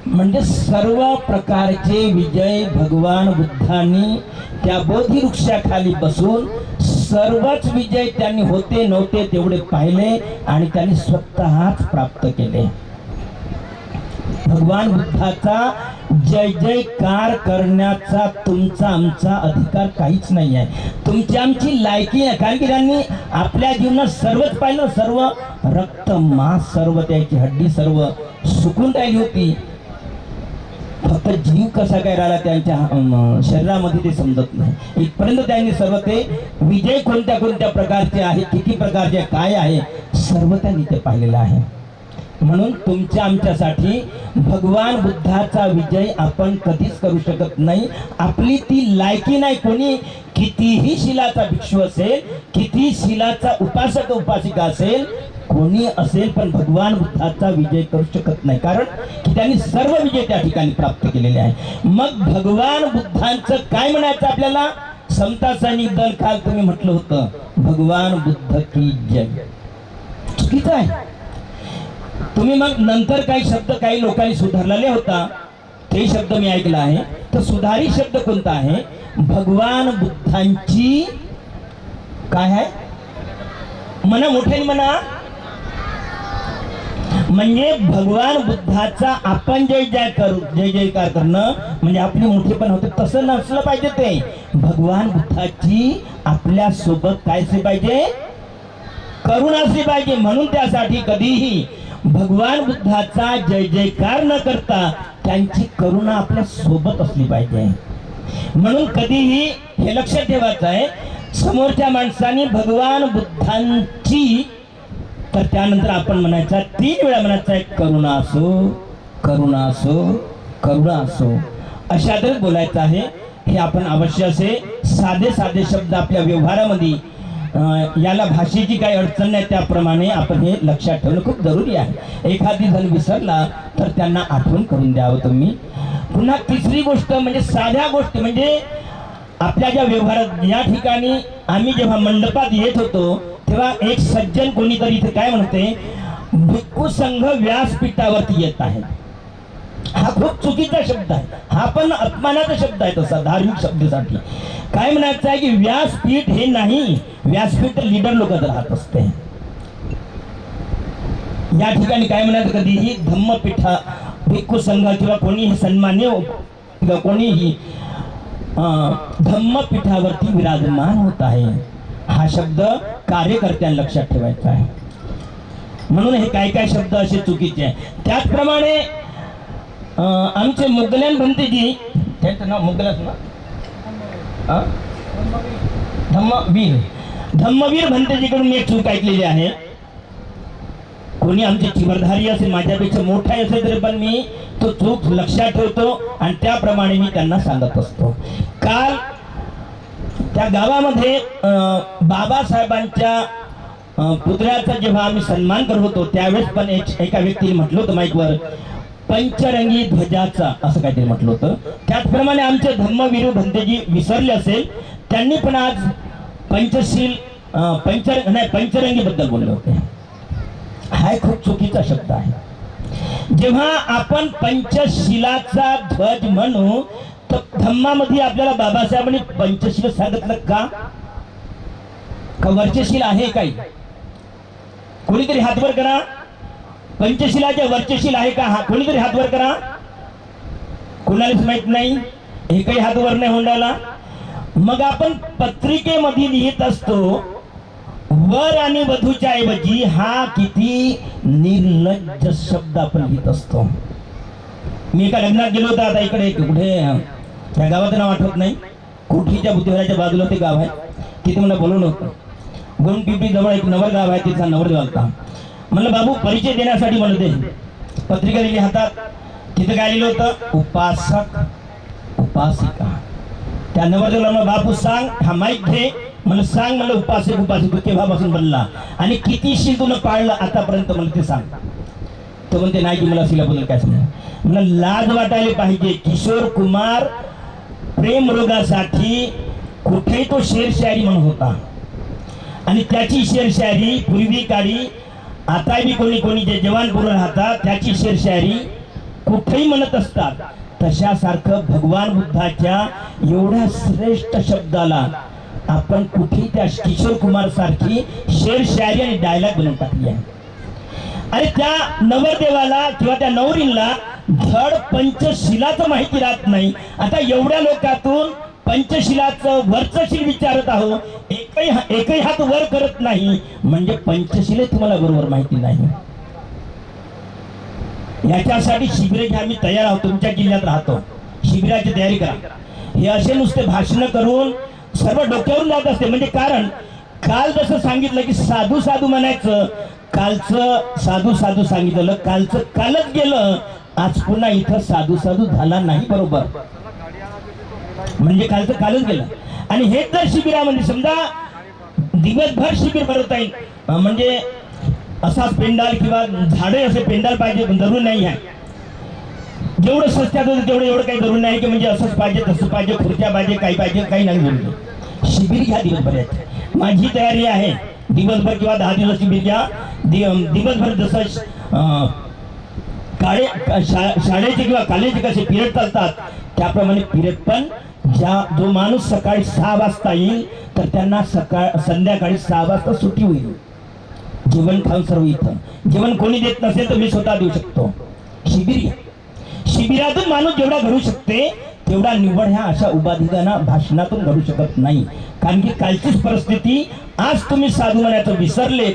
म्हणजे सर्व प्रकारचे विजय भगवान बुद्धांनी त्या बोधी वृक्षाखाली बसून सर्वच विजय त्यांनी होते नव्हते तेवढे पाहिले आणि त्यांनी स्वतःच प्राप्त केले. भगवान बुद्धाचा जय जयकार करण्याचा तुमचा आमचा अधिकार काहीच नाही आहे. तुमची आमची लायकी आहे. कारण की त्यांनी आपल्या जीवनात सर्वच पाहिलं. सर्व रक्त, मांस, सर्व त्याची हड्डी सर्व सुकून राहिली होती. फक्त जीव कसा काय राहिला त्यांच्या शरीरामध्ये ते समजत नाही. इथपर्यंत त्यांनी सर्व ते विजय कोणत्या प्रकारचे आहे, किती प्रकारचे काय आहे, सर्व त्यांनी ते पाहिलेलं आहे. म्हणून तुमच्या आमच्यासाठी भगवान बुद्धाचा विजय आपण कधीच करू शकत नाही. आपली ती लायकी नाही. कोणी कितीही शिलाचा भिक्षू असेल, किती शिलाचा उपासक उपासिका असेल, कोणी असेल, पण भगवान बुद्धाचा विजय करू शकत नाही. कारण की त्यांनी सर्व विजय त्या ठिकाणी प्राप्त केलेले आहे. मग भगवान बुद्धांचं काय म्हणायचं आपल्याला? समता सैनिक दल काल तुम्ही म्हटलं होतं भगवान बुद्ध की जय. चुकीचं आहे. तुम्ही मग नंतर काही शब्द काही लोकांनी सुधारलेले होता, ते शब्द मी ऐकला आहे. तर सुधारित शब्द कोणता आहे? भगवान बुद्धांची काय आहे म्हणा, मोठ्याने म्हणा. म्हणजे भगवान बुद्धाचा आपण जय जयकार करणं म्हणजे आपली मोठेपण होते, तसं नसलं पाहिजे. ते भगवान बुद्धाची आपल्या सोबत काय असली पाहिजे? करुणा असली पाहिजे. म्हणून त्यासाठी कधीही भगवान बुद्धाचा जय जयकार न करता त्यांची करुणा आपल्या सोबत असली पाहिजे. म्हणून कधीही हे लक्षात ठेवायचं आहे, समोरच्या माणसाने भगवान बुद्धांची, तर त्यानंतर आपण म्हणायचा 3 वेळा म्हणायचा आहे, करुणा असो, करुणा असो, करुणा असो, अशा तरी बोलायचं आहे. हे आपण अवश्य असे साधे शब्द आपल्या व्यवहारामध्ये, याला भाषेची काही अडचण नाही त्याप्रमाणे आपण हे लक्षात ठेवणं खूप जरुरी आहे. एखादी जण विसरला तर त्यांना आठवण करून द्यावं तुम्ही. पुन्हा तिसरी गोष्ट म्हणजे साध्या गोष्टी, म्हणजे आपल्या ज्या व्यवहारात, या ठिकाणी आम्ही जेव्हा मंडपात येत होतो तेव्हा एक सज्जन कोणीतरी इथे काय म्हणते, भिक्खू संघ व्यासपीठावरती येत आहे, हा खूप चुकीचा शब्द आहे. हा पण अपमानाचा शब्द आहे तसा धार्मिक शब्दासाठी. काय म्हणायचं आहे की व्यासपीठ हे नाही, व्यासपीठ लीडर लोक राहत असते. या ठिकाणी काय म्हणायचं, कधीही धम्मपीठा भिक्खू संघ किंवा कोणीही सन्मान्य किंवा कोणीही धम्मपीठावरती विराजमान होत आहे, हा शब्द कार्यकर्त्यांना लक्षात ठेवायचा आहे. म्हणून हे काय काय शब्द असे चुकीचे आहे. त्याचप्रमाणे आमचे मुगल्यान भंतेजी, त्यांचं नाव मुगलाच ना, धम्मवीर भंतेजीकडून मी एक चूक ऐकलेली आहे. कोणी आमचे चिवरधारी असेल, माझ्यापेक्षा मोठा असेल तरी पण मी तो चूक लक्षात ठेवतो आणि त्याप्रमाणे मी त्यांना सांगत असतो. काल त्या गावामध्ये बाबासाहेबांच्या पुतळ्याचा जेव्हा आम्ही सन्मान करत होतो त्यावेळेस पण एका व्यक्तीने म्हटलं होतं माईकवर, पंचरंगी ध्वजाचा असं काहीतरी म्हटलं होतं. त्याचप्रमाणे आमचे धम्मवीर भंतेजी विसरले असेल, त्यांनी पण आज पंचरंगी बद्दल बोलले होते. हा खूप चुकीचा शब्द आहे. जेव्हा आपण पंचशिलाचा ध्वज म्हणू तर धम्मामध्ये आपल्याला बाबासाहेबांनी पंचशील सांगितलं का? वर्चशील आहे काही? कोणीतरी हातवर करा. पंचशिलाच्या वर्चशील आहे का? हा कोणीतरी हातवर करा. कोणालाच माहित नाही, एकही हातवर नाही होंडाला. मग आपण पत्रिकेमध्ये लिहित असतो वर आणि वधूच्या ऐवजी हा किती निर्लज्ज शब्द आपण लिहित असतो. मी एका लग्नात गेलो होतो, आता इकडे कुठे त्या गावाचं नाव आठवत नाही, कोठीच्या बुद्धिवाराच्या बाजूला ते गाव आहे, तिथे मला बोलवलं होतं. गोंडपिंपरी जवळ एक नवर गाव आहे, तिथला नवरदेव आलता. म्हणलं बाबू परिचय देण्यासाठी म्हणलं ते पत्रिका दिली हातात. तिथं काय लिहिलं होतं, उपासक उपासिका. त्या नवरदेवाला म्हणलं बापू सांग, हा माईक घे. मला सांग, मला उपासक उपासिका केव्हापासून बनला आणि किती शील तुला पाळलं आतापर्यंत, मला ते सांग. तो म्हणते नाही की मला शिलाबद्दल काय सांग. मला लाज वाटायला पाहिजे. किशोर कुमार प्रेम रोगासाठी कुठेही तो शेरशायरी म्हणत होता आणि त्याची शेरशायरी पूर्वी काळी, आता बी कोणी कोणी जे जवानपूर राहतात त्याची शेरशायरी कुठेही म्हणत असतात. तशासारखं भगवान बुद्धाच्या एवढ्या श्रेष्ठ शब्दाला आपण कुठेही त्या किशोर कुमार सारखी शेरशायरी आणि डायलॉग बनवून टाकली आहे. आणि त्या नवरदेवाला किंवा त्या नवरीला धड पंचशिलाचं माहिती राहत नाही. आता एवढ्या लोकातून पंचशिलाचं वर्चशील विचारत आहो, एकही हात वर करत नाही, म्हणजे पंचशिले तुम्हाला बरोबर माहिती नाही. याच्यासाठी शिबिरे घ्या, आम्ही तयार आहोत. तुमच्या जिल्ह्यात राहतो, शिबिराची तयारी करा. हे असे नुसते भाषण करून सर्व डोक्यावरून जात असते. म्हणजे कारण काल जसं सांगितलं की साधू साधू म्हणायचं, कालचं साधू साधू सांगितलं, कालचं कालच गेलं, आज पुन्हा इथं साधू साधू झाला नाही. बरोबर, म्हणजे कालचं कालच गेलं. आणि हेच जर शिबिरामध्ये समजा दिवसभर शिबिर भरवता येईल, म्हणजे असाच पेंडाल किंवा झाडे असे पेंडाल पाहिजे जरूर नाही आहे. जेवढं सस्त्यात होतं तेवढं एवढं काही जरूर नाही की म्हणजे असंच पाहिजे तसं पाहिजे, खुर्च्या पाहिजे, काही पाहिजे, काही नाही बोलतो. शिबिर घ्या दिवसभरात. माझी तयारी आहे दिवसभर किंवा 10 दिवस शिबिर घ्या. दिवसभर जसं शाळेचे किंवा कॉलेजचे कसे पिरियड चालतात त्याप्रमाणे पिरियड पण जो माणूस सकाळी 6 वाजता येईल तर त्यांना संध्याकाळी 6 वाजता सुट्टी होईल. जेवण खाऊन सर्व इथं. जेवण कोणी देत नसेल तर मी स्वतः देऊ शकतो. शिबिर, शिबिरातून माणूस जेवढा घडू शकते तेवढा निवड ह्या अशा उपाधिकांना भाषणातून घडू शकत नाही. कारण की कालचीच परिस्थिती आज तुम्ही साधू म्हणायचं विसरले,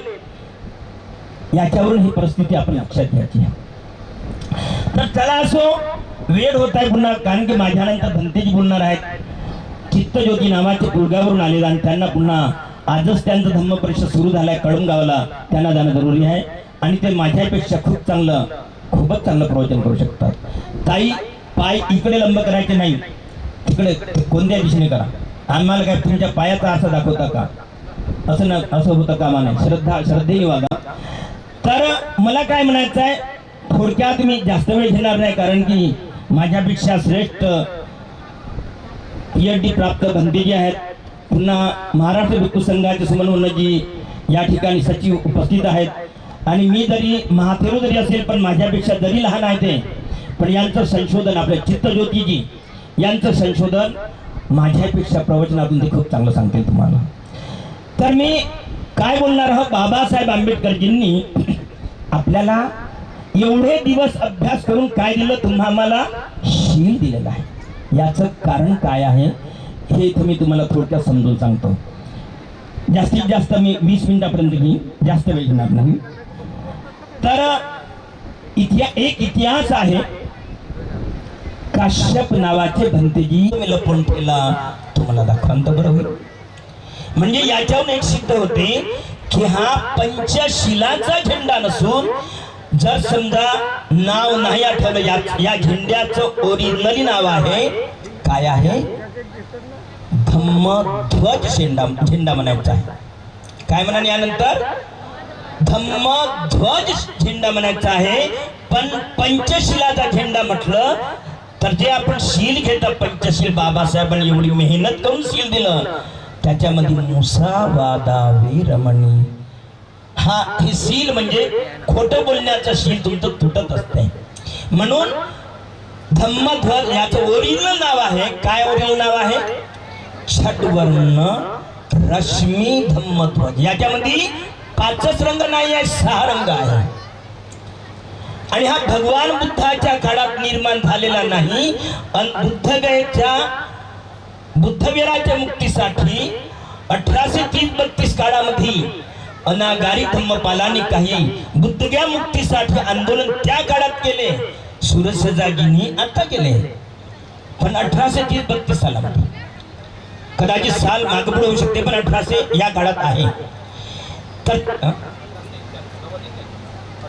याच्यावरून ही परिस्थिती आपण लक्षात घ्यायची. तर चला असो, वेळ होत आहे पुन्हा, कारण की माझ्यानंतर भंतेजी बोलणार आहेत. चित्तज्योती नावाचे कुलगावरून आलेला आणि त्यांना पुन्हा आजच त्यांचं धम्म परिषद सुरू झालाय कळमगावला, त्यांना जाणं जरुरी आहे. आणि ते माझ्यापेक्षा खूपच चांगलं प्रवचन करू शकतात. ताई, पाय इकडे लंब करायचे नाही, तिकडे कोणत्या दिशेने करा. आम्हाला काय तुमच्या पायाचा असं दाखवता का? असं होतं कामा नाही. श्रद्धेने वागा. तर मला काय म्हणायचं आहे, थोडक्यात मी जास्त वेळ घेणार नाही, कारण की माझ्यापेक्षा श्रेष्ठ PhD प्राप्त भंतेजी आहेत. पुन्हा महाराष्ट्र भिक्खू संघाचे सुमनवन्नजी या ठिकाणी सचिव उपस्थित आहेत. आणि मी जरी महाथेरो जरी असेल पण माझ्यापेक्षा जरी लहान आहे ते, पण यांचं संशोधन आपल्या चित्तज्योतीजी यांचं संशोधन माझ्यापेक्षा प्रवचनातून ते खूप चांगलं सांगतील तुम्हाला. तर मी काय बोलणार आहोत, बाबासाहेब आंबेडकरजींनी आपल्याला एवढे दिवस अभ्यास करून काय दिलं, तुम्हाला शील दिलेलं आहे. याचं कारण काय आहे हे इथं मी तुम्हाला थोडक्यात समजून सांगतो. जास्तीत जास्त मी 20 मिनिटापर्यंत घेईन, जास्त वेळ घेणार नाही. तर एक इतिहास आहे. काश्यप नावाचे भंतेजी मी लपवून ठेवला, तुम्हाला दाखवांत बरं होईल. म्हणजे याच्यावरून एक सिद्ध होते की हा पंचशिलाचा झेंडा नसून, जर समजा नाव नाही आठवलं, या झेंड्याचं ओरिजिनली नाव आहे काय आहे, धम्मध्वज झेंडा म्हणायचा आहे. काय म्हणा यानंतर धम्मध्वज झेंडा म्हणायचा आहे. पण पंचशिलाचा झेंडा म्हटलं तर जे आपण शील घेतो पंचशील, बाबासाहेबांनी एवढी मेहनत करून शील दिलं, त्याच्यामध्ये मुसावादा वीरमणी हा हे शील म्हणजे खोटं बोलण्याचं शील तुमचं तुटत असते. म्हणून धम्मध्वज याचं ओरिजिनल नाव आहे. काय ओरिजिनल नाव आहे, षड्वर्ण रश्मी धम्मध्वज. याच्यामध्ये 5च रंग नाही आहे, 6 रंग आहे. आणि हा भगवान बुद्धाच्या काळात निर्माण झालेला नाही. बुद्धवीराच्या मुक्तीसाठी 1830-32 काळामध्ये अनागारी धम्मपालांनी काही बुद्धग्या मुक्तीसाठी आंदोलन त्या काळात केले. सुरसजागींनी आता केले, पण 1830-32 सालामध्ये. कदाचित साल मागपुढे होऊ शकते, पण 1800 या काळात आहे. तर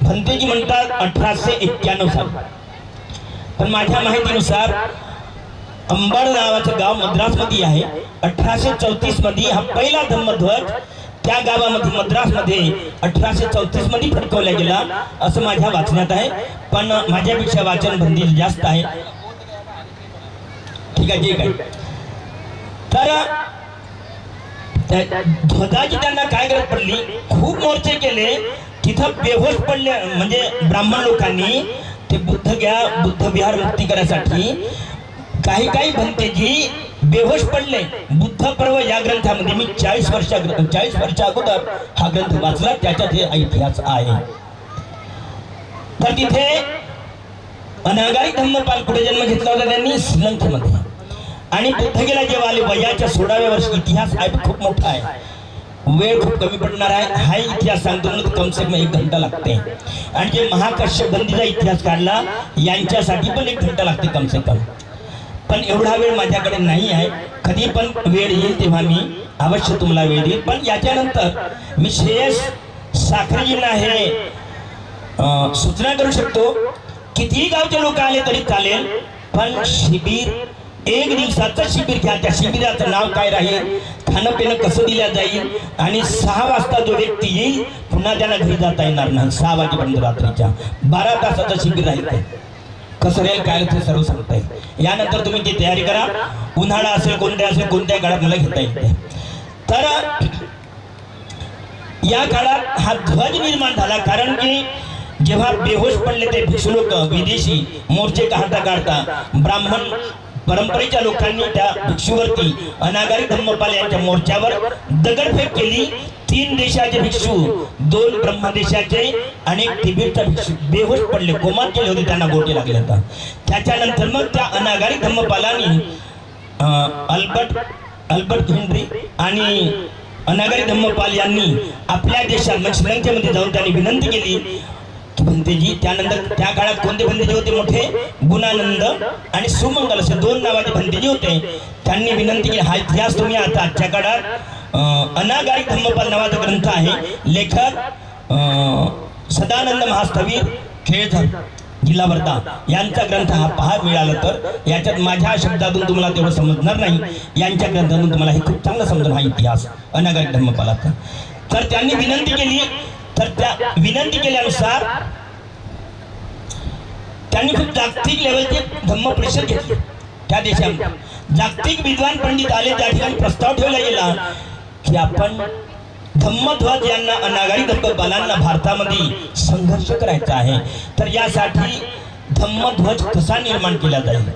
भंतेजी म्हणतात 1891 साल, पण माझ्या माहितीनुसार अंबाड नावाचं गाव मद्रासमध्ये आहे. 1834 मध्ये हा पहिला धम्मध्वज त्या गावामध्ये मद्रासमध्ये 1834 मध्ये फडकवला गेला असं माझ्या वाचण्यात आहे. पण माझ्यापेक्षा वाचन भंती जास्त आहे. ठीक आहे, ठीक आहे. तर ध्वजाची त्यांना काय गरज पडली, खूप मोर्चे केले, तिथं बेहोश पडले. म्हणजे ब्राह्मण लोकांनी ते बुद्ध विहार मुक्ती करण्यासाठी काही भंतेजी बेहोश पडले. बुद्ध पर्व या ग्रंथामध्ये मी 40 वर्षा अगोदर हा ग्रंथ वाचला, त्याच्यात हे इतिहास आहे. तर तिथे अनागारी धम्मपाल कुठे जन्म घेतला होता त्यांनी, श्रीलंकेमध्ये. आणि बुद्धगेला जेव्हा आले वयाच्या 16व्या वर्षी, इतिहास आहे खूप मोठा आहे, वेळ खूप कमी पडणार आहे. हा इतिहास सांगतो ना कम से कम 1 घंटा लागते. आणि जे महाकाश्यप बंदीचा इतिहास काढला यांच्यासाठी पण 1 घंटा लागते कम से कम. पण एवढा वेळ माझ्याकडे नाही आहे. कधी पण वेळ येईल तेव्हा मी अवश्य तुम्हाला वेळ देईल. पण याच्यानंतर मी श्रेयस साखरेजींना हे सूचना करू शकतो, कितीही गावचे लोक आले तरी चालेल, पण शिबिर 1 दिवसाचं शिबिर घ्या. त्या शिबिराचं नाव काय राहील, खाणं पिणं कसं दिलं जाईल, आणि 6 वाजता जो व्यक्ती येईल पुन्हा त्यांना घरी जाता येणार नाही. 6 वाजेपर्यंत रात्रीच्या 12 तासाचं शिबिर राहील. ते कसं राहील काय ते सर्व सांगता येईल. यानंतर तुम्ही ती तयारी करा. उन्हाळा असेल कोणत्याही काळात मला घेता येते. तर या काळात हा ध्वज निर्माण झाला, कारण की जेव्हा बेहोश पडले ते भिक्षू लोक विदेशी मोर्चे काढता ब्राह्मण परंपरेच्या लोकांनी त्या भिक्षूवरती अनागारी धम्मपाल यांच्या मोर्चावर दगडफेक केली. 3 देशाचे भिक्षू, 2 ब्रह्मदेशाचे आणि 1 तिबेटचा भिक्षू बेहोश पडले, कोमात गेले होते, त्यांना गोटे लागले होते. त्याच्यानंतर मग त्या अनागारी धम्मपालांनी अल्बर्ट हेनरी आणि अनागारी धम्मपाल यांनी आपल्या देशात म्हणजे श्रीलंकेमध्ये जाऊन त्यांनी विनंती केली भंतेजी. त्यानंतर त्या काळात कोणते भंतेजी होते मोठे, गुणानंद आणि सुमंगल असे 2 नावाचे भंतेजी होते. त्यांनी विनंती केली, हा इतिहास तुम्ही आता आजच्या काळात अनागारी धम्मपाल नावाचा ग्रंथ आहे, लेखक सदानंद महास्थवीर खेळझर जिल्हा वर्धा यांचा ग्रंथ हा पहा मिळाला तर याच्यात माझ्या शब्दातून तुम्हाला तेवढं समजणार नाही, यांच्या ग्रंथातून तुम्हाला हे खूप चांगलं समजेल हा इतिहास अनागारी धम्मपालाचा. तर त्यांनी विनंती केली, तर त्या विनंती केल्यानुसार त्यांनी खूप जागतिक लेवलचे धम्म परिषद घेतली. त्या देशात जागतिक विद्वान पंडित आले, त्या ठिकाणी प्रस्ताव ठेवला गेला की आपण धम्मध्वज यांना अनागारी धर्मपालांना भारतामध्ये संघर्ष करायचा आहे. तर यासाठी धम्मध्वज कसा निर्माण केला जाईल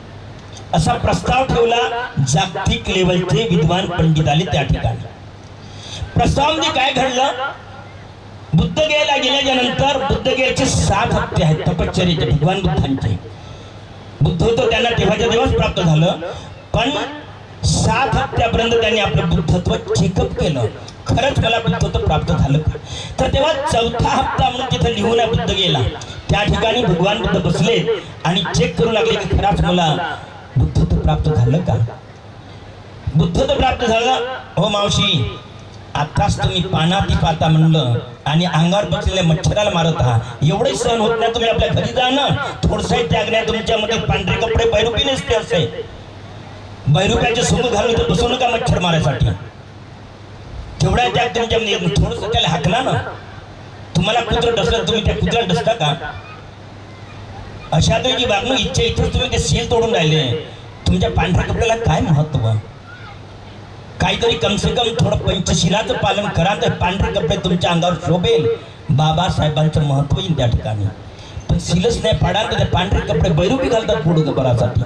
असा प्रस्ताव ठेवला जागतिक लेवलचे विद्वान पंडित आले त्या ठिकाणी. प्रस्तावामध्ये काय घडलं, बुद्धगयेला गेल्याच्या नंतर बुद्धगयेचे 7 हप्ते आहेत तपश्चर्येचे भगवान बुद्धांचे. बुद्ध होतो त्यांना तेव्हाच्या दिवस प्राप्त झालं, पण 7 हप्त्यापर्यंत त्यांनी आपलं बुद्धत्व चेकअप केलं, खरंच मला बुद्धत्व प्राप्त झालं का. तर तेव्हा 4था हप्ता म्हणून तिथे लिहून आहे बुद्धगयेला. त्या ठिकाणी भगवान बुद्ध बसले आणि चेक करू लागले की खरंच मला बुद्धत्व प्राप्त झालं का. बुद्धत्व प्राप्त झालं. हो मावशी, आताच तुम्ही पानाती पाता म्हणलं आणि अंगावर बसलेल्या मच्छराला मारत आहात, एवढे सहन होत नाही, तुम्ही आपल्या घरी जा ना. थोडसाही त्याग नाही तुमच्यामध्ये. पांढरे कपडे बैरुपी नसते असे, बैरुप्याचे सोंग घालून तर बसू नका मच्छर मारायसाठी. तेवढा त्याग तुमच्यामध्ये थोडस त्याला हाकला ना. तुम्हाला कुत्र डसलं, तुम्ही त्या कुत्र्याला डसता का. अशा तऱ्हेची वागणूक इच्छा इथेच तुम्ही ते सील तोडून राहिले. तुमच्या पांढऱ्या कपड्याला काय महत्व, काहीतरी कम से कम थोडं पंचशिलाचं पालन करा तर पांढरे कपडे तुमच्या अंगावर शोभेल. बाबासाहेबांचं महत्व येईल त्या ठिकाणी. पण सीलच नाही पाडाल तर ते पांढरे कपडे बैरुपी घालतात पुढे बरासाठी.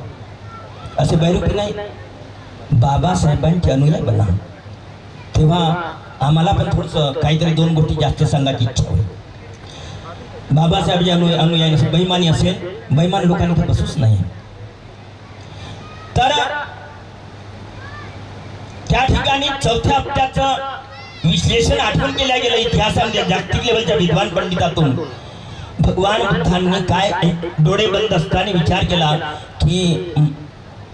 असे बैरुपी नाही, बाबासाहेबांचे अनुयायी बना. तेव्हा आम्हाला पण थोडंसं काहीतरी 2 गोष्टी जास्त सांगायची इच्छा होईल. बाबासाहेबांचे अनुयायी असेल, बैमानी असेल, बैमान लोकांनी तर बसूच नाही. तर त्या ठिकाणी 4थ्या हप्त्याचं विश्लेषण आठवण केलं गेलं इतिहासामध्ये जागतिक लेवलच्या विद्वान पंडितातून. भगवान बुद्धांनी काय डोळे बंद असताना विचार केला की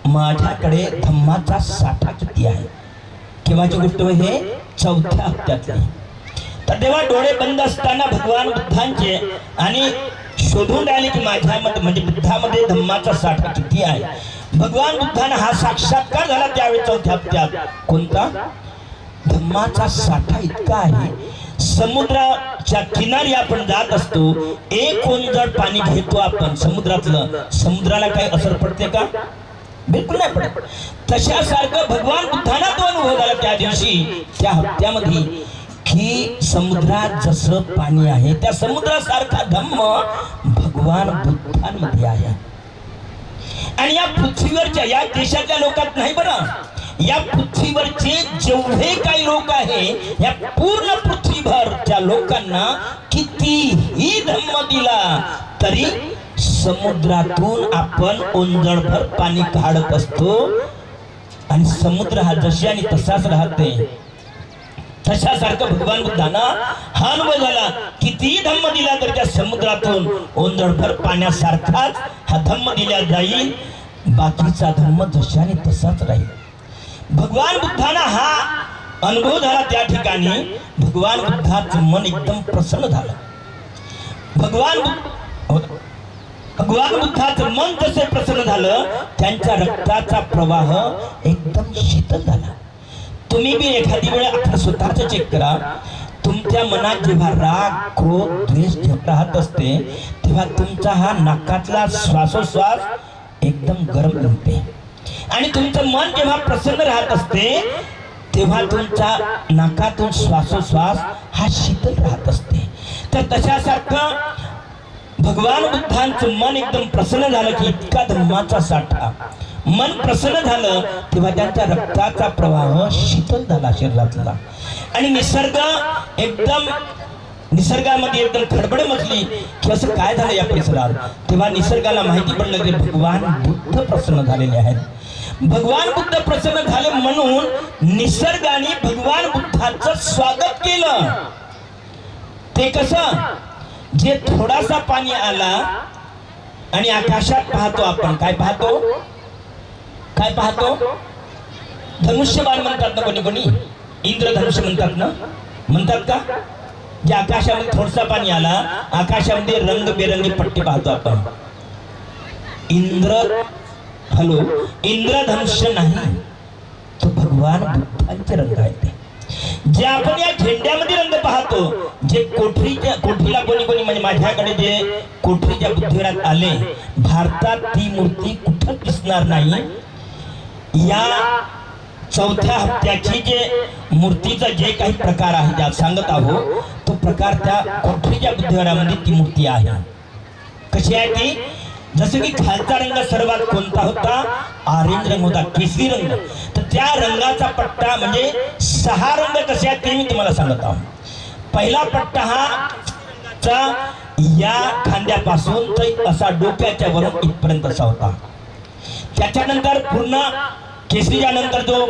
माझ्याकडे धम्माचा साठा किती आहे. केव्हाची गोष्ट हे 4थ्या हप्त्यातली. तर तेव्हा डोळे बंद असताना भगवान बुद्धांचे आणि शोधून राहिले की माझ्यामध्ये म्हणजे बुद्धामध्ये धम्माचा साठा किती आहे. भगवान बुद्धांना हा साक्षात्कार झाला त्यावेळी 4थ्या हप्त्यात. कोणता, धम्माचा साठा इतका आहे. समुद्राच्या किनारी आपण जात असतो, 1 ओंजळ पाणी घेतो आपण समुद्रातलं, समुद्राला काही असर पडते का, बिलकुल नाही पडत. तशासारखं भगवान बुद्धांना तो अनुभव झाला त्या दिवशी त्या हप्त्यामध्ये की समुद्रात जसं पाणी आहे त्या समुद्रासारखा धम्म भगवान बुद्धांमध्ये आहे. आणि या पृथ्वीवरच्या या देशाच्या लोकात नाही बरं, या पृथ्वीवरचे जेवढे काही लोक आहे या पूर्ण पृथ्वीभरच्या लोकांना कितीही धम्म दिला तरी समुद्रातून आपण ओंजळभर पाणी काढत असतो आणि समुद्र हा जशी आणि तसाच राहते. तशासारखं भगवान बुद्धांना हा अनुभव झाला, कितीही धम्म दिला तर त्या समुद्रातून ओंजळभर पाण्यासारखाच हा धम्म दिला जाईल, बाकीचा धम्म जशाने तसाच राहील. भगवान बुद्धांना हा अनुभव झाला त्या ठिकाणी. भगवान बुद्धाचं मन एकदम प्रसन्न झालं. भगवान बुद्धाचं मन जसे प्रसन्न झालं त्यांच्या रक्ताचा प्रवाह एकदम शीतल झाला. तुम्ही बी एखादी वेळ आपलं स्वतःच चेक करा. तुमच्या मनात जेव्हा राग, क्रोध, द्वेष राहत असते तेव्हा तुमचा हा नाकातला श्वासोश्वास एकदम गरम होते आणि तुमचं मन जेव्हा प्रसन्न राहत असते तेव्हा तुमचा नाकातून श्वासोश्वास हा शीतल राहत असते. तर तशासारखं भगवान बुद्धांचं मन एकदम प्रसन्न झालं की इतका धम्माचा साठा. मन प्रसन्न झालं तेव्हा त्यांच्या रक्ताचा प्रवाह शीतल झाला शरीरातला आणि निसर्गामध्ये एकदम खडबड मचली की असं काय झालं या परिसरात. तेव्हा निसर्गाला माहिती पडलं की भगवान बुद्ध प्रसन्न झालेले आहेत. भगवान बुद्ध प्रसन्न झाले म्हणून निसर्गाने भगवान बुद्धांचं स्वागत केलं. ते कसं, जे थोडासा पाणी आला आणि आकाशात पाहतो आपण, काय पाहतो, काय पाहतो, धनुष्यबाण म्हणतात ना कोणी कोणी, इंद्रधनुष्य म्हणतात ना, म्हणतात का. जे आकाशामध्ये थोडसा पाणी आला, आकाशामध्ये रंगबेरंगी पट्टी पाहतो आपण. इंद्रधनुष्य नाही, तो भगवान बुद्धांचे रंग आहेत. जे आपण या झेंड्यामध्ये रंग पाहतो, जे कोठरीला कोणी कोणी म्हणजे माझ्याकडे जे कोठरीच्या बुद्धिविरात आले, भारतात ती मूर्ती कुठं दिसणार नाही. या चौथ्या हप्त्याची जे मूर्तीचा जे काही प्रकार आहे ज्या सांगत आहोत तो प्रकार त्या कोठरीच्या बुद्धीवरामध्ये ती मूर्ती आहे. कशी आहे ती? जसं की खालचा रंग सर्वात कोणता होता? ऑरेंज रंग होता, केसरी रंग. तर त्या रंगाचा पट्टा म्हणजे 6 रंग कसे आहेत ते मी तुम्हाला सांगत आहोत. पहिला पट्टा हा या खांद्यापासून तर असा डोक्याच्या वरून इथपर्यंत असा होता. त्याच्यानंतर पूर्ण केसरीच्या नंतर जो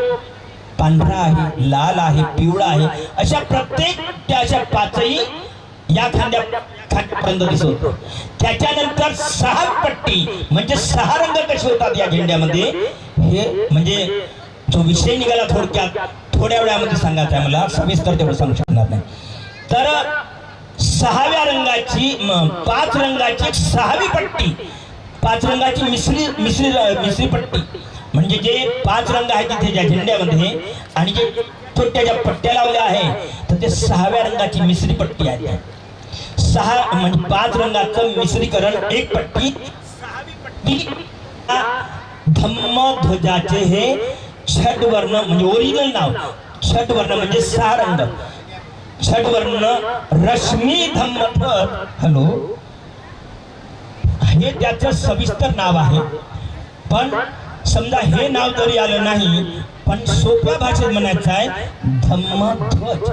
पांढरा आहे, लाल आहे, पिवळा आहे, अशा प्रत्येक त्या अशा 5ही या खांद्यापर्यंत दिसत. त्याच्यानंतर 6 पट्टी म्हणजे 6 रंग कसे होतात या झेंड्यामध्ये, हे म्हणजे जो विषय निघाला थोडक्यात थोड्या वेळामध्ये सांगायचा आहे मला, सविस्तर तेवढं सांगू शकणार नाही. तर 6व्या रंगाची 5 रंगाची 6वी पट्टी, 5 रंगाची मिश्री पट्टी म्हणजे जे 5 रंग आहेत तिथे ज्या झेंड्यामध्ये आणि जे छोट्या ज्या पट्ट्या लावल्या आहे तर ते 6व्या रंगाची मिश्री पट्टी आहे. 6 म्हणजे 5 रंगाचं मिश्रीकरण एक पट्टी. 6वी पट्टी धम्मध्वजाचे हे षडवर्ण म्हणजे ओरिजिनल नाव. षडवर्ण म्हणजे 6 रंग. षडवर्ण रश्मी धम्मध्वज, हॅलो, हे त्याचं सविस्तर नाव आहे. पण समजा हे नाव जरी आलं नाही पण सोप्या भाषेत म्हणायचं आहे धम्मध्वज.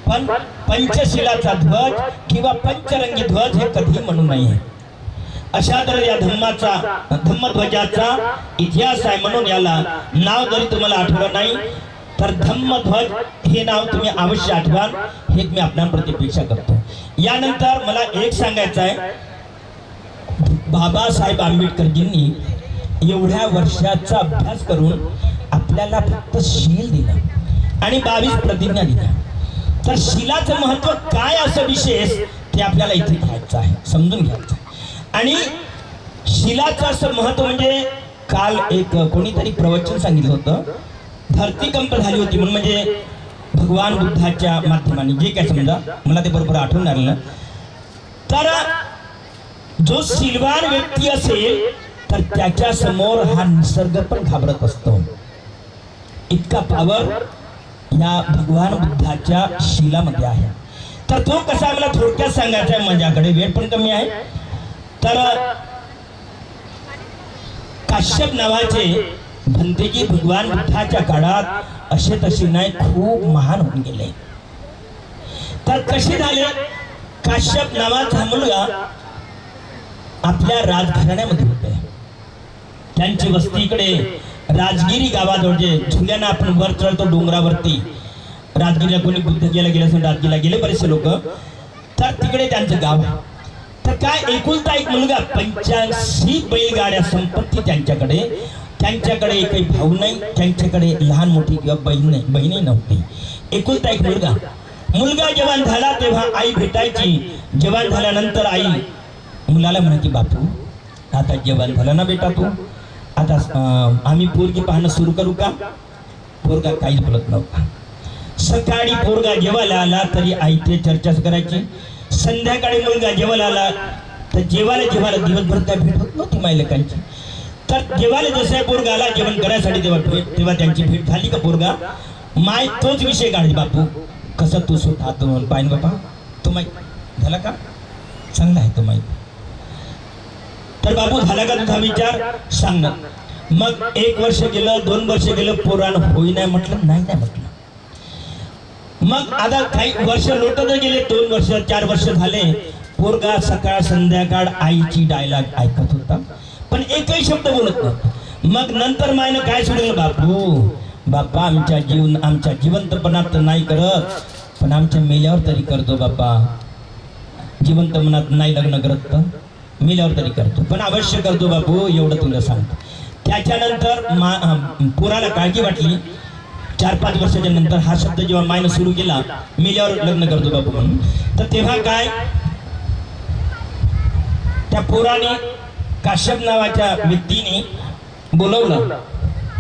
पण पंचशिलाचा ध्वज किंवा पंचरंगी ध्वज हे कधी म्हणू नये. अशा तर या धम्मध्वजाचा इतिहास आहे म्हणून याला नाव जरी तुम्हाला आठवलं नाही तर धम्मध्वज हे नाव तुम्ही अवश्य आठवा, हे मी आपल्याप्रती अपेक्षा करतो. यानंतर मला एक सांगायचं आहे, बाबासाहेब आंबेडकरजींनी एवढ्या वर्षाचा अभ्यास करून आपल्याला फक्त शील दिलं आणि 22 प्रतिज्ञा दिल्या. तर शिलाचं महत्व काय असं विशेष ते आपल्याला इथे घ्यायचं आहे, समजून घ्यायचं आहे. आणि शिलाचं असं महत्व म्हणजे काल एक कोणीतरी प्रवचन सांगितलं होतं, धरतीकंप झाली होती म्हणून, म्हणजे भगवान बुद्धाच्या माध्यमाने जे काय समजा मला ते बरोबर आठवणार नाही. तर जो शीलवान व्यक्ती असेल तर त्याच्या समोर हा निसर्ग पण घाबरत असतो. इतका पावर या भगवान बुद्धाच्या शिलामध्ये आहे. तर तो कसा मला थोडक्यात सांगायचा आहे, माझ्याकडे वेळ पण कमी आहे. तर काश्यप नावाचे भंतेजी भगवान बुद्धाच्या काळात असे तसे नाही खूप महान होऊन गेले. तर कसे झाले? काश्यप नावाचा मुलगा आपल्या राजघराण्यामध्ये होते. त्यांची वस्ती इकडे राजगिरी गावाजवळ, जे झुल्यानं आपण वर चढतो डोंगरावरती, राजगिरीला कोणी बुद्ध गेला असेल राजगिरीला गेले बरेचसे लोक, तर तिकडे त्यांचं गाव आहे. तर काय एकुलता एक मुलगा, 85 बैलगाड्या संपत्ती त्यांच्याकडे. त्यांच्याकडे एकही भाऊ नाही, त्यांच्याकडे लहान मोठी किंवा बहीणही नव्हती. एकुलता एक मुलगा जवान झाला तेव्हा आई भेटायची. जवान झाल्यानंतर आई मुलाला म्हणायची, बापू आता जवान झाला ना बेटा तू, आता आम्ही पोरगी पाहणं सुरू करू का? पोरगा काहीच बोलत नव्हता. सकाळी पोरगा जेवायला आला तरी आई ते चर्चाच करायची. संध्याकाळी मुलगा जेवायला आला तर जेवायला दिवसभर काय भेट होत नव्हती मायलेकांची. तर जेवायला जसं पोरगा आला जेवण करायसाठी तेव्हा त्यांची भेट झाली का पोरगा माय तोच विषय काढली, बापू कसं तू स्वतः पाहिन बापा, तो माहीत झाला का? चांगला आहे तो माहीत. तर बापू झाला का तुझा विचार सांग ना. मग 1 वर्ष गेलं, 2 वर्ष गेलं, पोरानं होई नाही म्हटलं, नाही म्हटलं. मग आता काही वर्ष लोटत गेले, 2 वर्ष 4 वर्ष झाले. पोरगा सकाळ संध्याकाळ आईची डायलॉग ऐकत होता पण एकही शब्द बोलत नव्हता. मग नंतर मायनं काय सोडलं, बापा आमच्या जिवंतपणात नाही करत पण आमच्या मेल्यावर तरी करतो बापा. जिवंत मनात नाही लग्न करत तर मेल्यावर तरी करतो, पण अवश्य करतो बापू, एवढं तुला सांगतो. त्याच्यानंतर पोराला काळजी वाटली. 4-5 वर्षाच्या नंतर हा शब्द जेव्हा मायनं सुरू केला, मेल्यावर लग्न करतो बापू म्हणून, तर तेव्हा काय त्या पोराने काश्यप नावाच्या व्यक्तीने बोलवलं.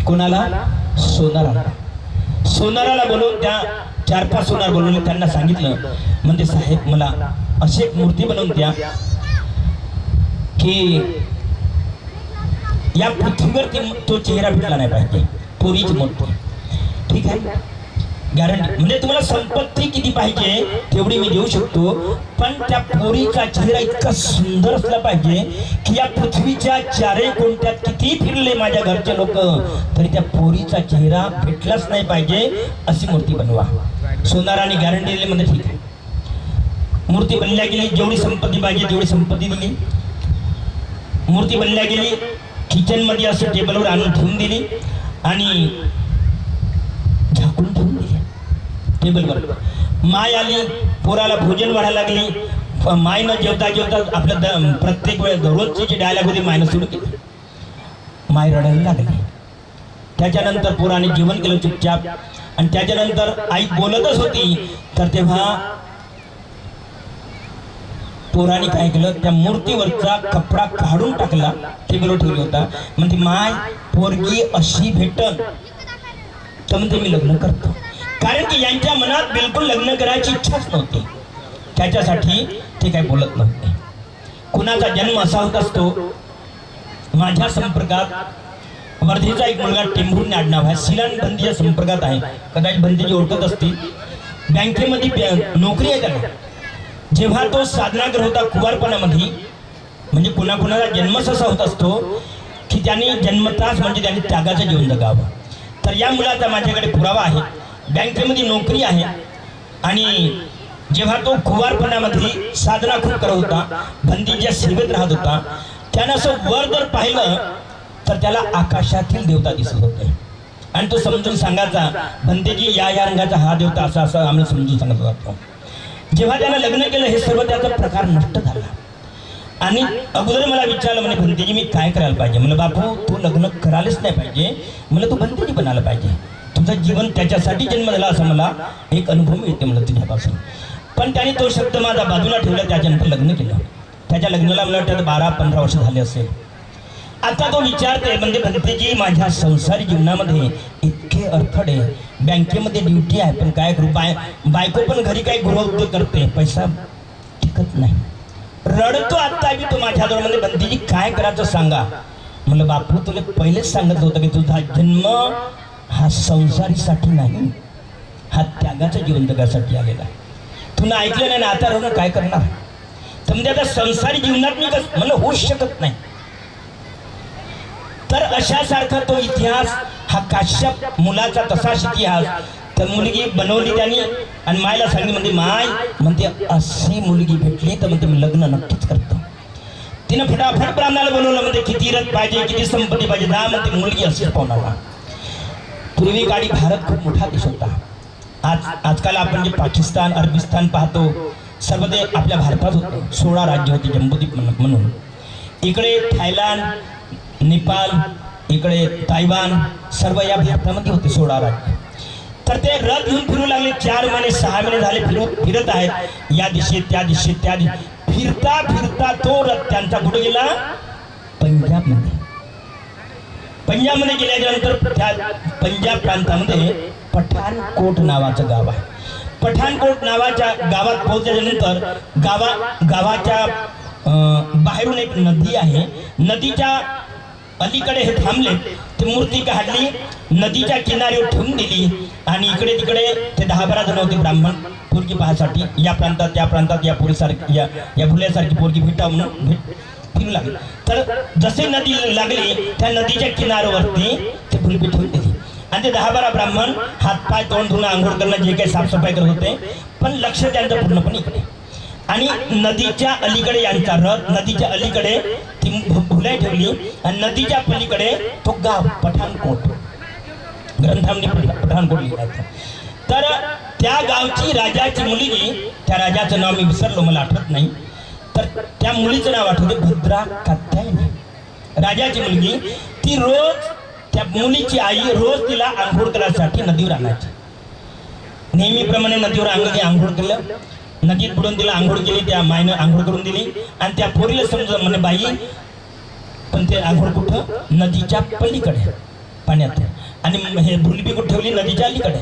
कोणाला? सोनाराला बोलवून त्या 4-5 सोनार बोलवले. त्यांना सांगितलं, म्हणजे साहेब मला अशी एक मूर्ती बनवून द्या की या पृथ्वीवरती तो चेहरा भेटला नाही पाहिजे, पोरीची मूर्ती. ठीक आहे, गॅरंटी. म्हणजे तुम्हाला संपत्ती किती पाहिजे तेवढी मी देऊ शकतो, पण त्या पोरीचा चेहरा इतका सुंदर असला पाहिजे की या पृथ्वीच्या चारे कोणत्यात किती फिरले माझ्या घरचे लोक तरी त्या पोरीचा चेहरा भेटलाच नाही पाहिजे अशी मूर्ती बनवा. सोनाराने गॅरंटी दिली. म्हणजे ठीक आहे, मूर्ती बनल्या गेली. जेवढी संपत्ती पाहिजे तेवढी संपत्ती दिली. मूर्ती बनल्या गेली. किचन मध्ये असं टेबलवर आणून ठेवून दिली आणि झाकून ठेवून दिली टेबलवर. माय आली, पोराला भोजन वाढायला लागली. मायनं जेवता जेवता आपलं प्रत्येक वेळेस रोजची जी डायलॉग होती मायनं सुरू केली. माय रडायला लागली. त्याच्यानंतर पोराने जेवण केलं चुपचाप आणि त्याच्यानंतर आई बोलतच होती. तर तेव्हा पोराने काय केलं, त्या मूर्तीवरचा कपडा काढून टाकला, टेबलवर ठेवला होता. म्हणते माय पोरगी अशी भेटल तर म्हणते मी लग्न करतो. कारण की यांच्या मनात बिलकुल लग्न करायची इच्छाच नव्हती. त्याच्यासाठी ते काय बोलत नव्हते. कुणाचा जन्म असा होत असतो. माझ्या संपर्कात वर्धेचा एक मुलगा टेंभुर्णी आडनाव आहे, सिलान बंदीच्या संपर्कात आहे, कदाचित बंदीची ओळखत असतील. बँकेमध्ये नोकरी आहे त्याला. जेव्हा तो साधनाग्रह होता कुवारपणामध्ये, म्हणजे कुणाकुणाला जन्मच असा होत असतो की त्यांनी जन्मताच म्हणजे त्यांनी त्यागाचं जीवन जगावं. तर या मुलाचा माझ्याकडे पुरावा आहे. बँकेमध्ये नोकरी आहे आणि जेव्हा तो कुवारपणामध्ये साधना खूप करत होता, बंदीच्या सेवेत राहत होता, त्यानं असं वर जर पाहिलं तर त्याला आकाशातील देवता दिसत होते आणि तो समजून सांगायचा, बंदीजी या रंगाचा हा देवता असा असं आम्हाला समजून सांगत होता. जेव्हा त्यानं लग्न केलं हे सर्व त्याचा प्रकार नष्ट झाला आणि अगोदर मला विचारलं, म्हणे भंतेजी मी काय करायला पाहिजे. म्हणलं बापू तू लग्न करायलाच नाही पाहिजे, मला तू भंतेजी बनायला पाहिजे. तुझं जीवन त्याच्यासाठी जन्म झाला असं मला एक अनुभव मिळते म्हणलं तुझ्यापासून. पण त्याने तो शब्द माझा बाजूला ठेवला. त्याच्यानंतर लग्न केलं. त्याच्या लग्नाला मला वाटतं 12-15 वर्ष झाले असेल. आता तो विचारते, म्हणजे भंतेजी माझ्या संसारी जीवनामध्ये इतके अडथळे, बँकेमध्ये ड्युटी आहे पण काय करू, बायको पण घरी काही गृहउद्योग करते, पैसा टिकत नाही, रडतो. आता बी तो माझ्याजवळ म्हणजे भंतेजी काय करायचं सांगा. म्हणलं बापू तुला पहिलेच सांगत होतं की तुझा जन्म हा संसारीसाठी नाही, हा त्यागाचं जीवन जगासाठी आलेला आहे. तुला ऐकलं नाही ना, आता रडून काय करणार. तर म्हणजे आता संसारी जीवनात मी कसं म्हणलं होऊच शकत नाही. तर अशासारखा तो इतिहास हा काश्यप मुलाचा तसाच इतिहास. तर मुलगी बनवली त्यांनी आणि मायला सांगितलं, म्हणजे माय म्हणते अशी मुलगी भेटली तर म्हणते मी लग्न नक्कीच करतो. तिनं फटाफट ब्राह्मणाला बनवलं. म्हणजे किती रथ पाहिजे, किती संपत्ती पाहिजे, जा म्हणते मुलगी अशीच पाहुणाला. पूर्वी काळी भारत खूप मोठा देश होता. आजकाल आपण जे पाकिस्तान अरबिस्तान पाहतो सर्व ते आपल्या भारतात होतं. 16 राज्य होते जम्बूद्वीप म्हणून. इकडे थायलंड, नेपाळ, इकडे तायवान सर्व या भारतामध्ये होते 16 राज्य. तर ते रथ घेऊन फिरू लागले. 4 महिने 6 महिने झाले फिरत आहेत, या दिशेत त्या दिशेत त्या दिशेत फिरता फिरता तो रथ त्यांचा कुठे गेला, पंजाबमध्ये. पंजाबमध्ये गेल्यानंतर त्या पंजाब प्रांतामध्ये पठाणकोट नावाचं गाव आहे. पठाणकोट नावाच्या गावात पोहोचल्यानंतर गावाच्या बाहेरून एक नदी आहे. नदीच्या अलीकडे हे थांबले. ते मूर्ती काढली, नदीच्या किनाऱ्यावर ठेवून दिली आणि इकडे तिकडे ते 10-12 जण होते ब्राह्मण पोरगी पाहासाठी. या प्रांतात त्या प्रांतात या पोरीसारखी या भुल्यासारखी पोरगी भेटावं म्हणून फिरू लागली. तर जसे नदी लागली त्या नदीच्या किनाऱ्यावरती ते भुलपी ठेवून दिली आणि ते 10-12 ब्राह्मण हातपाय तोंड धुणं आंघोळ करणं जे काही साफसफाई करत होते, पण लक्ष त्यांचं पूर्णपणे इकडे. आणि नदीच्या अलीकडे यांचा रथ, नदीच्या अलीकडे ती भुलाई ठेवली आणि नदीच्या पलीकडे तो गाव पठाणकोट. ग्रंथामध्ये पठाणकोट लिहिलं. तर त्या गावची राजाची मुलगी, त्या राजाचं नाव मी विसरलो, मला आठवत नाही, तर त्या मुलीचं नाव आठवते भद्रा कात्यायनी. राजाची मुलगी ती रोज, त्या मुलीची आई रोज तिला आंघोळ करायसाठी नदीवर आणायची. नेहमीप्रमाणे नदीवर आंघोळ केलं, नदीत बुडून तिला आंघोळ केली, त्या मायनं आंघोळ करून दिली आणि त्या पोरीला समजलं म्हणे बाई, पण ते आंघोळ कुठं, नदीच्या पलीकडे पाण्यात. आणि हे भुलपी कुठे ठेवली, नदीच्या अलीकडे.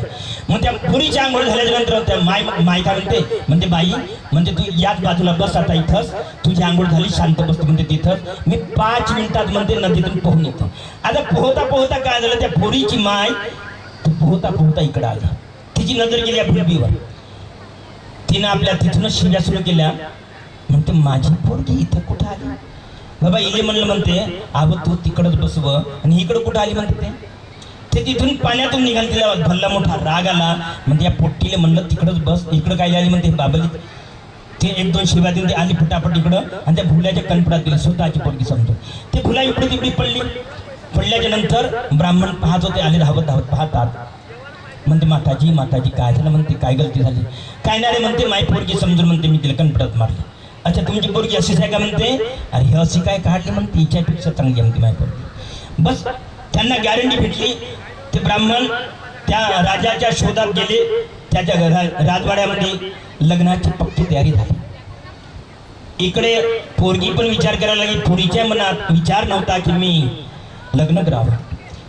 मग त्या पोरीची आंघोळ झाल्यानंतर त्या माय काय म्हणते बाई, म्हणजे तू याच बाजूला बस आता इथंच, तुझी आंघोळ झाली, शांत बसते म्हणते तिथंच, मी 5 मिनिटात म्हणते नदीतून पोहून येतो. आता पोहता पोहता काय झालं, त्या पोरीची माय पोहता पोहता इकडं आली. तिची नजर गेली भुलबीवर. तिनं आपल्या तिथूनच शिव्या सुरू केल्या. म्हणते माझी पोरगी इथं कुठं आली बाबा? इले म्हणलं म्हणते अगं तू तिकडच बसव आणि इकडं कुठं आली म्हणते. ते तिथून पाण्यातून निघाल. तिला भल्ला मोठा राग आला. म्हणजे या पोट्टीले म्हणलं तिकडच बस, इकडं काय आली म्हणते बाबली. ते एक दोन शिव्या देऊन ते आली फटाफट इकडं आणि त्या भुल्याच्या कणपडात गेली. स्वतःची पोरगी समजून ते भुला इकडे तिकडे पडली. पडल्याच्या नंतर ब्राह्मण पाहत होते. आले धावत धावत पाहतात. म्हणते माताजी माताजी काय झालं म्हणते, काय गलती झाली? काय नाही रे म्हणते, माय पोरगी समजून म्हणते मी तिला कणपडात मारली. अच्छा तुमची पोरगी अशीच आहे का म्हणते? अरे हे अशी काय काढली म्हणते, हिच्यापेक्षा चांगली म्हणते माय पोरगी. बस त्यांना गॅरंटी भेटली. ते ब्राह्मण त्या राजाच्या शोधात गेले. त्याच्या राजवाड्यामध्ये लग्नाची पक्की तयारी झाली. इकडे पोरगी पण विचार करायला लागली. पोरीच्या मनात विचार नव्हता की मी लग्न करावं.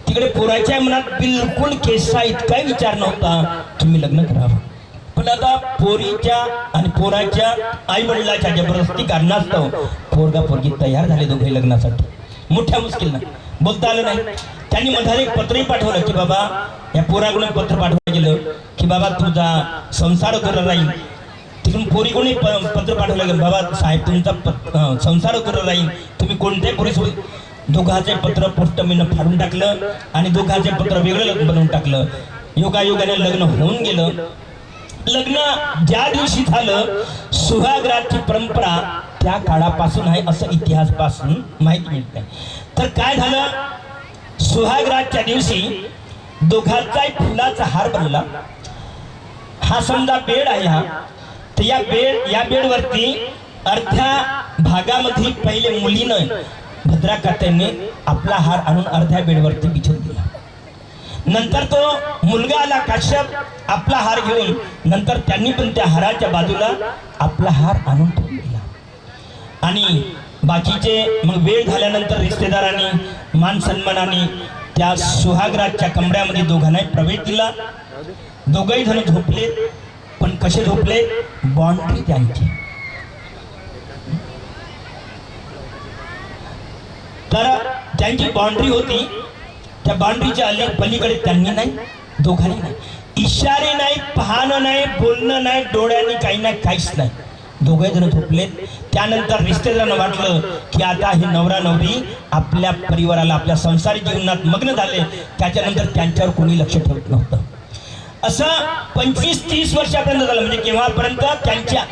तिकडे पोराच्या मनात बिलकुल केसा इतका विचार नव्हता की मी लग्न करावं. पण आता पोरीच्या आणि पोराच्या आई वडिलाच्या जबरदस्ती कारणास्तव पोरगा पोरगी तयार झाले दोघे लग्नासाठी. मोठ्या मुश्किलनं बोलता आलं नाही. त्यांनी मध्ये एक पत्रही पाठवलं की बाबा या पोराकडून पत्र पाठवलं गेलं की बाबा तुझा संसार करून राहील. तिकडून पोरीकडून पत्र पाठवलं गेलं बाबा साहेब तुमचा संसार करून राहील, तुम्ही कोणत्याही पोरीसोबत. दोघांचे पत्र पोस्टमॅननं फाडून टाकलं आणि दोघांचे पत्र वेगळं बनवून टाकलं. योगायोगाने लग्न होऊन गेलं. लग्न ज्या दिवशी झालं सुहागराची परंपरा त्या काळापासून आहे असं इतिहास पासून माहिती मिळते. तर काय झालं, सुहागराच्या दिवशी दोघांचा फुलाचा हार बनला. हा समजा बेड आहे हा, तर या बेडवरती अर्ध्या भागामध्ये पहिले मुलीनं भद्राकात्याने आपला हार आणून अर्ध्या बेडवरती बिछून दिला. नंतर तो मुलगा आला काश्यप आपला हार घेऊन. नंतर त्यांनी पण त्या हाराच्या बाजूला आपला हार आणून ठेवून दिला. आणि बाकीचे मग वेळ झाल्यानंतर रिश्तेदारांनी मान सन्मानाने त्या सुहागराच्या कमऱ्यामध्ये दोघांनाही प्रवेश दिला. दोघही जण झोपले. पण कसे झोपले? बाउंड्री त्यांची. तर त्यांची बाउंड्री होती. त्या बाउंड्रीच्या पलीकडे त्यांनी नाही, दोघांनी नाही. इशारे नाही, पाहणं नाही, बोलणं नाही, डोळ्यांनी काही नाही, काहीच नाही. दोघे जण झोपलेत. त्यानंतर रिश्तेदारांना वाटलं की आता हे नवरा नवरी आपल्या परिवाराला आपल्या संसारी जीवनात मग्न झाले. त्याच्यानंतर त्यांच्यावर कोणी लक्ष ठेवत नव्हतं. असं 25-30 वर्षापर्यंत झालं. म्हणजे केव्हापर्यंत? त्यांच्या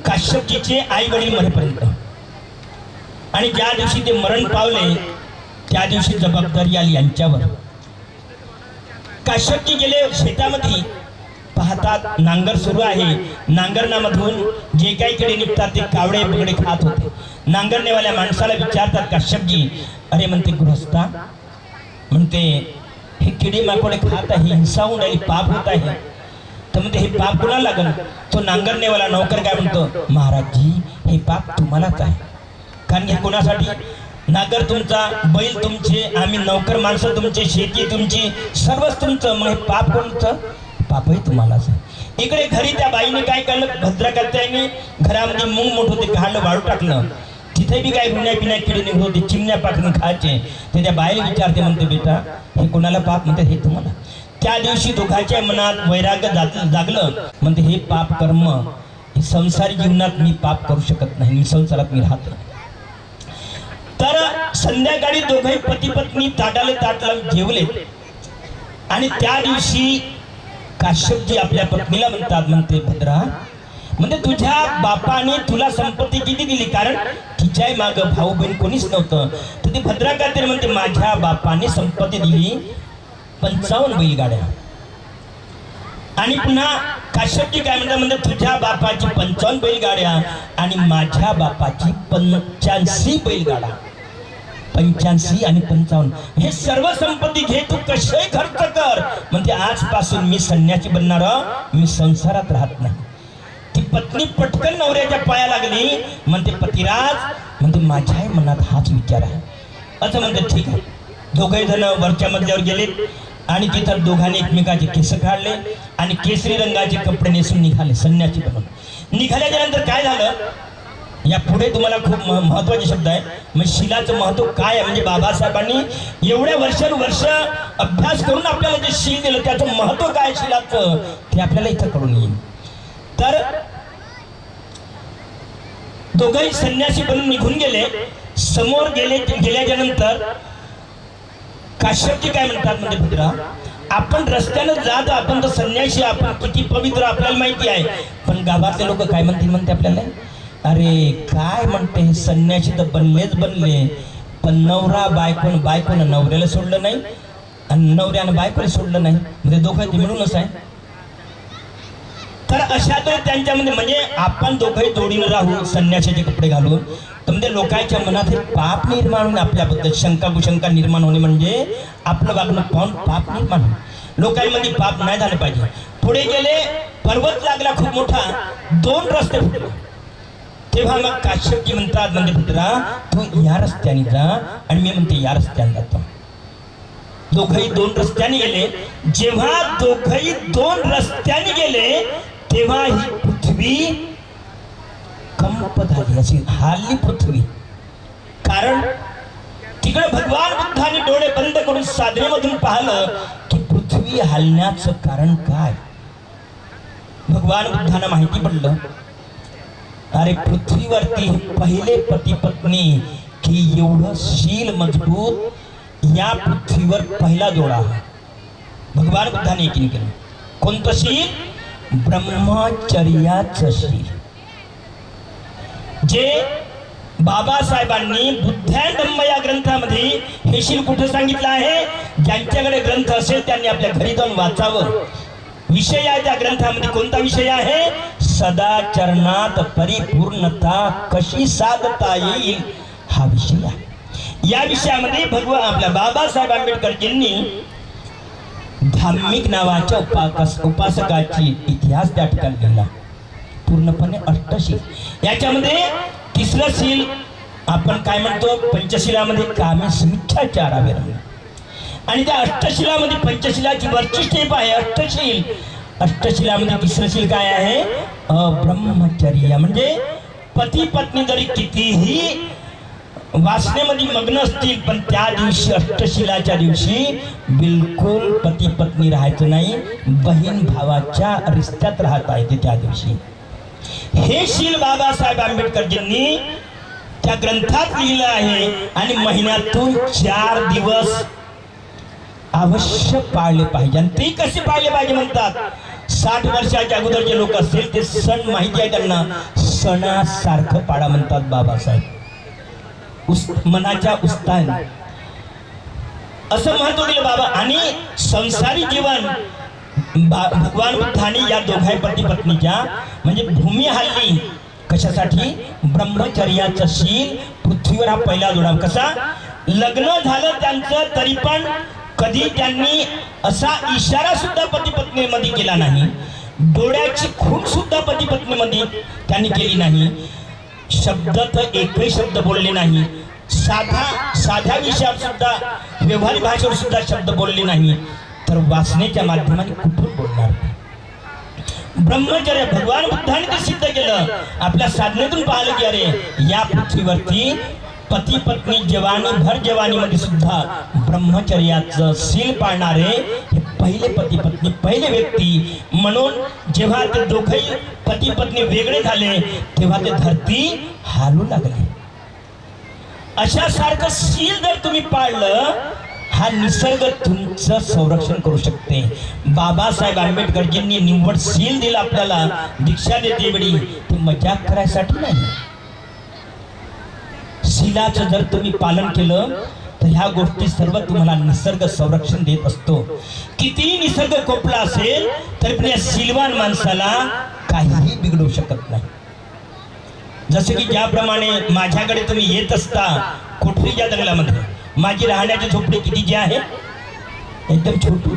काश्यपजीचे आई वडील मरेपर्यंत. आणि ज्या दिवशी ते मरण पावले त्या दिवशी जबाबदारी आली यांच्यावर. काश्यपजी गेले शेतामध्ये. पाहतात नांगर सुरू आहे. नांगरणामधून जे काही किडे निघतात ते कावडे बिगडे खात होते. नांगरणेवाल्या माणसाला विचारतात काश्यपजी, अरे म्हणते गृहस्था, म्हणते हे किडे माकोडे खात आहे, हिंसा होऊन राहिली, पाप होत आहे. तर म्हणते हे पाप कुणाला लागल? तो नांगरणेवाला नौकर काय म्हणतो, महाराजजी हे पाप तुम्हालाच आहे. कारण हे कोणासाठी? नागर तुमचा, बैल तुमचे, आम्ही नौकर माणसं तुमचे, शेती तुमची, सर्वच तुमचं. मग हे पाप कोणतं? पापही तुम्हालाच आहे. इकडे घरी त्या बाईने काय केलं, भद्राकात्याने घरामध्ये मूग मोठ होते काढलं, वाळू टाकलं. तिथे बी काय गुन्ह्या पिण्या किडे निघत होते, चिमण्या पाकून खायचे. ते त्या बाईला विचारते, म्हणते बेटा हे कोणाला पाप? म्हणते हे तुम्हाला. त्या दिवशी दोघांच्या मनात वैराग्य जागलं. म्हणते हे पाप कर्म, हे संसारी जीवनात मी पाप करू शकत नाही, मी संसारात मी राहतो. तर संध्याकाळी दोघे पती पत्नी ताटाले ताट लावून जेवले. आणि त्या दिवशी काश्यपजी आपल्या पत्नीला म्हणतात, म्हणते भद्रा, म्हणजे तुझ्या बापाने तुला संपत्ती किती दिली? कारण तिच्याही माग भाऊ बहीण कोणीच नव्हतं. तर ती भद्राकात्याने म्हणते माझ्या बापाने संपत्ती दिली 55 बैलगाड्या. आणि पुन्हा काश्यपजी काय म्हणतात, म्हणजे तुझ्या बापाची 55 बैलगाड्या आणि माझ्या बापाची 85 बैलगाडा. 85 आणि 55 हे सर्व संपत्ती घे, तू कशाही खर्च कर. म्हणजे आजपासून मी संन्यासी बनणार, मी संसारात राहत नाही. ती पत्नी पटकन नवऱ्याच्या पाया लागली. म्हणते पतिराज, म्हणते माझ्याही मनात हाच विचार आहे. असं म्हणते ठीक आहे. दोघे जण वरच्या मजल्यावर गेले आणि तिथं दोघांनी एकमेकाचे केस काढले आणि केसरी रंगाचे कपडे नेसून निघाले, संन्यासी बनून. निघाल्याच्या नंतर काय झालं, या पुढे तुम्हाला खूप महत्वाचे शब्द आहे. म्हणजे शिलाचं महत्व काय आहे, म्हणजे बाबासाहेबांनी एवढ्या वर्षानुवर्ष अभ्यास करून आपल्याला जे शील दिलं त्याचं महत्व काय शिलाचं ते आपल्याला इथं कळून येईल. तर दोघंही संन्यासी बनून निघून गेले. समोर गेल्याच्या नंतर काश्यपजी काय म्हणतात, म्हणजे पुत्रा आपण रस्त्यानं जात, आपण तर संन्यासी, आपण किती पवित्र आपल्याला माहिती आहे, पण गावातले लोक काय म्हणते आपल्याला, अरे काय म्हणते हे संन्यासी तर बनलेच बनले, पण नवरा बायकोनं नवऱ्याला सोडलं नाही आणि नवऱ्यानं बायकोला सोडलं नाही, म्हणजे दोघं मिळूनच आहे. तर अशा तर त्यांच्यामध्ये म्हणजे आपण दोघंही जोडीनं राहू संन्यासाचे कपडे घालून, तर म्हणजे लोकांच्या मनात हे पाप निर्माण होणे, आपल्याबद्दल शंका कुशंका निर्माण होणे, म्हणजे आपलं वागणं पाहून पाप निर्माण होणे, लोकांमध्ये पाप नाही झाले पाहिजे. पुढे गेले, पर्वत लागला खूप मोठा, 2 रस्ते फुटले. तेव्हा मग काश्यपजी म्हणतात, म्हणजे पुत्रा तू या रस्त्याने जा आणि मी म्हणते या रस्त्याने जातो. दोघंही 2 रस्त्याने गेले. जेव्हा दोघंही 2 रस्त्याने गेले तेव्हा ही पृथ्वी कंप झाली, अशी हालली पृथ्वी. कारण तिकडे भगवान बुद्धाने डोळे बंद करून साधनेमधून पाहिलं की पृथ्वी हलण्याचं कारण काय. भगवान बुद्धांना माहिती पडलं, अरे पृथ्वीवरती पहिले पती पत्नी की एवढं शील मजबूत या पृथ्वीवर पहिला जोडा. भगवान बुद्धाने यकीन केलं. कोणतं शील? ब्रह्मचर्याचं शील. जे बाबासाहेबांनी बुद्धांधम्म या ग्रंथामध्ये हे शील कुठे सांगितलं आहे, ज्यांच्याकडे ग्रंथ असेल त्यांनी आपल्या घरी जाऊन वाचावं. विषय आहे त्या ग्रंथामध्ये. कोणता विषय आहे? सदाचरणात परिपूर्णता कशी साधता येईल हा विषय आहे. या विषयामध्ये भगवान आपल्या बाबासाहेब आंबेडकरजींनी धार्मिक नावाच्या उपासकाची इतिहास त्या ठिकाणी लिहिला, पूर्णपणे अष्टशील. याच्यामध्ये 3रं शील आपण काय म्हणतो, पंचशिलामध्ये कामे स्मिच्छाचाराविरमण, आणि त्या अष्टशिलामध्ये पंचशिलाची वैशिष्ट्ये आहे. अष्टशिलामध्ये 3रं शील काय आहे? ब्रह्मचर्य. म्हणजे पती पत्नी जरी कितीही वासनेमध्ये मग्न असतील पण त्या दिवशी अष्टशिलाच्या दिवशी बिलकुल पती पत्नी राहायचं नाही, बहीण भावाच्या रिश्त्यात राहता येते त्या दिवशी. हे शील बाबासाहेब आंबेडकरजींनी त्या ग्रंथात लिहिलं आहे. आणि महिन्यातून 4 दिवस अवश्य पाळले पाहिजे. आणि ते कसे पाळले पाहिजे म्हणतात, 60 वर्षाच्या अगोदरचे लोक असतील ते सण माहिती आहे त्यांना, सणासारखं पाळा म्हणतात बाबासाहेब. मनाच्या उत्साहाने असं महत्व दिलं बाबा. आणि संसारी जीवन भगवान बुद्धांनी या दोघाही पती पत्नीच्या म्हणजे भूमी हल्ली कशासाठी? ब्रह्मचर्याचं शील पृथ्वीवर हा पहिला जोडा. कसा? लग्न झालं त्यांचं तरी पण कधी त्यांनी असा इशारा सुद्धा पती पत्नीमध्ये केला नाही, डोळ्याची खूण सुद्धा पती पत्नीमध्ये त्यांनी केली नाही, शब्द तर एकही शब्द बोलले नाही, साध्या विषयावर सुद्धा व्यवहारिक भाषेवर सुद्धा शब्द बोलले नाही, तर वासनेच्या माध्यमाने कुठून बोलणार? ब्रह्मचर्य भगवान बुद्धाने ते सिद्ध केलं. आपल्या साधनेतून पाहिलं की अरे या पृथ्वीवरती पती पत्नी जवानी भर जवानीमध्ये सुद्धा ब्रह्मचर्याचं शील पाळणारे हे पहिले पती पत्नी, पहिले व्यक्ती. म्हणून जेव्हा ते दोघंही पती पत्नी वेगळे झाले तेव्हा ते धरती हालू लागले. अशा सारखं शील जर तुम्ही पाळलं, हा निसर्ग तुमचं संरक्षण करू शकते. बाबासाहेब आंबेडकरजींनी निव्वळ शील दिलं आपल्याला, दीक्षा देते वेळी ते मजाक करायसाठी नाही. शीलाचं जर तुम्ही पालन केलं तर ह्या गोष्टी सर्व तुम्हाला निसर्ग संरक्षण देत असतो. कितीही निसर्ग कोपला असेल तरी पण या शीलवान माणसाला काहीही बिघडू शकत नाही. जसे की ज्याप्रमाणे माझ्याकडे तुम्ही येत असता कोठरीच्या जंगलामध्ये, माझी राहण्याची झोपडी कितीची आहे? एकदम छोटी.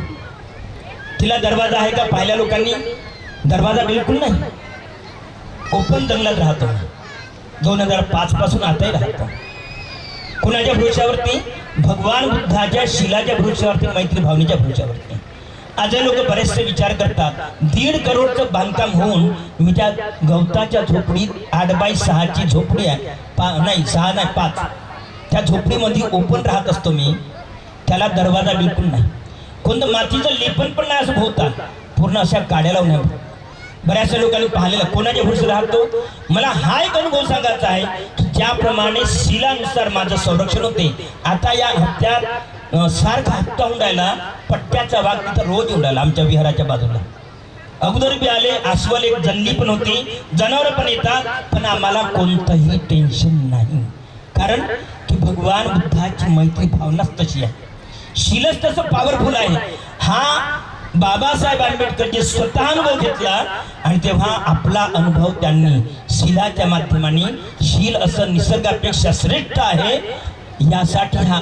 तिला दरवाजा आहे का पाहिल्या लोकांनी? दरवाजा बिलकुल नाही. ओपन जंगलात राहतो. 2005 पासून आताही राहतो. कुणाच्या भरोशावरती? भगवान बुद्धाच्या शिलाच्या भरोशावरती, मैत्री भावनेच्या भरोशावरती. आजही लोक बरेचसे विचार करतात 1.5 करोडचं बांधकाम होऊन मी त्या गवताच्या झोपडीत 8x6ची झोपडी आहे, नाही 6 नाही 5, त्या झोपडीमध्ये ओपन राहत असतो मी. त्याला दरवाजा बिलकुल नाही, कोणतं मातीचं लेपन पण नाही असं भोवतात, पूर्ण अशा काड्या लावून आहे. बऱ्याचशा लोकांनी पाहिलेलं कोणाच्या भुरशी राहतो. मला हा एक अनुभव सांगायचा आहे की ज्याप्रमाणे शिलानुसार माझं संरक्षण होते. आता या हप्त्यात सारखा हप्ता होऊन राहिला, पट्ट्याचा वाघ तिथं रोज येऊन राहिला आमच्या विहाराच्या बाजूला. अगोदर बी आले, अस्वल एक जल्ली पण होती, जनावरं पण येतात, पण आम्हाला कोणतंही टेन्शन नाही. कारण की भगवान बुद्धाची मैत्री भावनाच तशी आहे, शीलच तसं पॉवरफुल आहे. हा बाबासाहेब आंबेडकरजी स्वतः अनुभव घेतला आणि तेव्हा आपला अनुभव त्यांनी शीलाच्या माध्यमाने, शील असं निसर्गापेक्षा श्रेष्ठ आहे यासाठी हा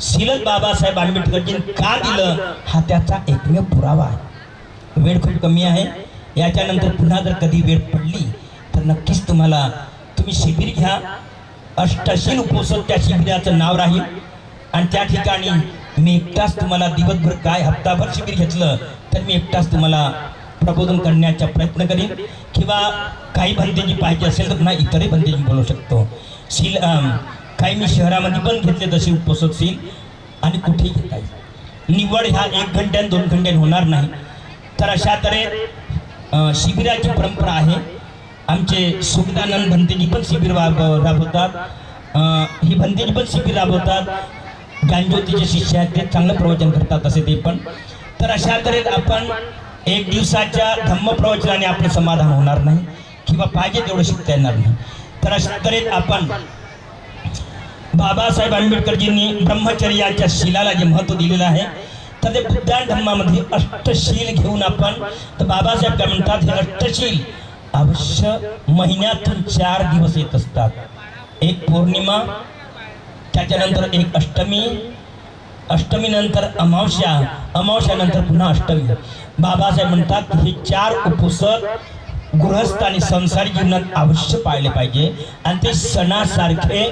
शीलच बाबासाहेब आंबेडकरजींनी का दिलं हा त्याचा एकमेव पुरावा आहे. वेळ खूप कमी आहे, याच्यानंतर पुन्हा जर कधी वेळ पडली तर नक्कीच तुम्ही शिबिर घ्या. अष्टशील उपोषण त्या शिबिराचं नाव राहील आणि त्या ठिकाणी मी एकटाच तुम्हाला दिवसभर काय हप्ताभर शिबिर घेतलं तर मी एकटाच तुम्हाला प्रबोधन करण्याचा प्रयत्न करीन, किंवा काही बंदेजी पाहिजे असेल तर पुन्हा इतरही बंदेजी बोलू शकतो. शील काही मी शहरामध्ये पण घेतले तसे उपोषणशील आणि कुठेही घेता येईल. निवड ह्या 1 घंट्यान 2 घंट्यान होणार नाही. तर अशा तऱ्हे शिबिराची परंपरा आहे. आमचे सुखदानंद भंतेजी पण शिबिर राबवतात, ही भंतेजी पण शिबिर राबवतात. ज्ञानज्योतीचे शिष्य आहेत, ते चांगलं प्रवचन करतात असे ते पण. तर अशा तऱ्हेत आपण 1 दिवसाच्या धम्म प्रवचनाने आपलं समाधान होणार नाही, किंवा पाहिजे तेवढं शिकता येणार नाही. तर अशा तऱ्हेत आपण बाबासाहेब आंबेडकरजींनी ब्रह्मचर्याच्या शीलाला जे महत्त्व दिलेलं आहे तर ते बुद्धान धम्मामध्ये अष्टशील घेऊन आपण, तर बाबासाहेब काय म्हणतात, हे अष्टशील अवश्य महिन्यातून 4 दिवस येत असतात. एक पौर्णिमा, त्याच्यानंतर एक अष्टमी, अष्टमीनंतर अमावस्या, अमावस्यानंतर पुन्हा अष्टमी. बाबासाहेब म्हणतात हे 4 उपवास गृहस्थ आणि संसारी जीवनात अवश्य पाळले पाहिजे आणि ते सणासारखे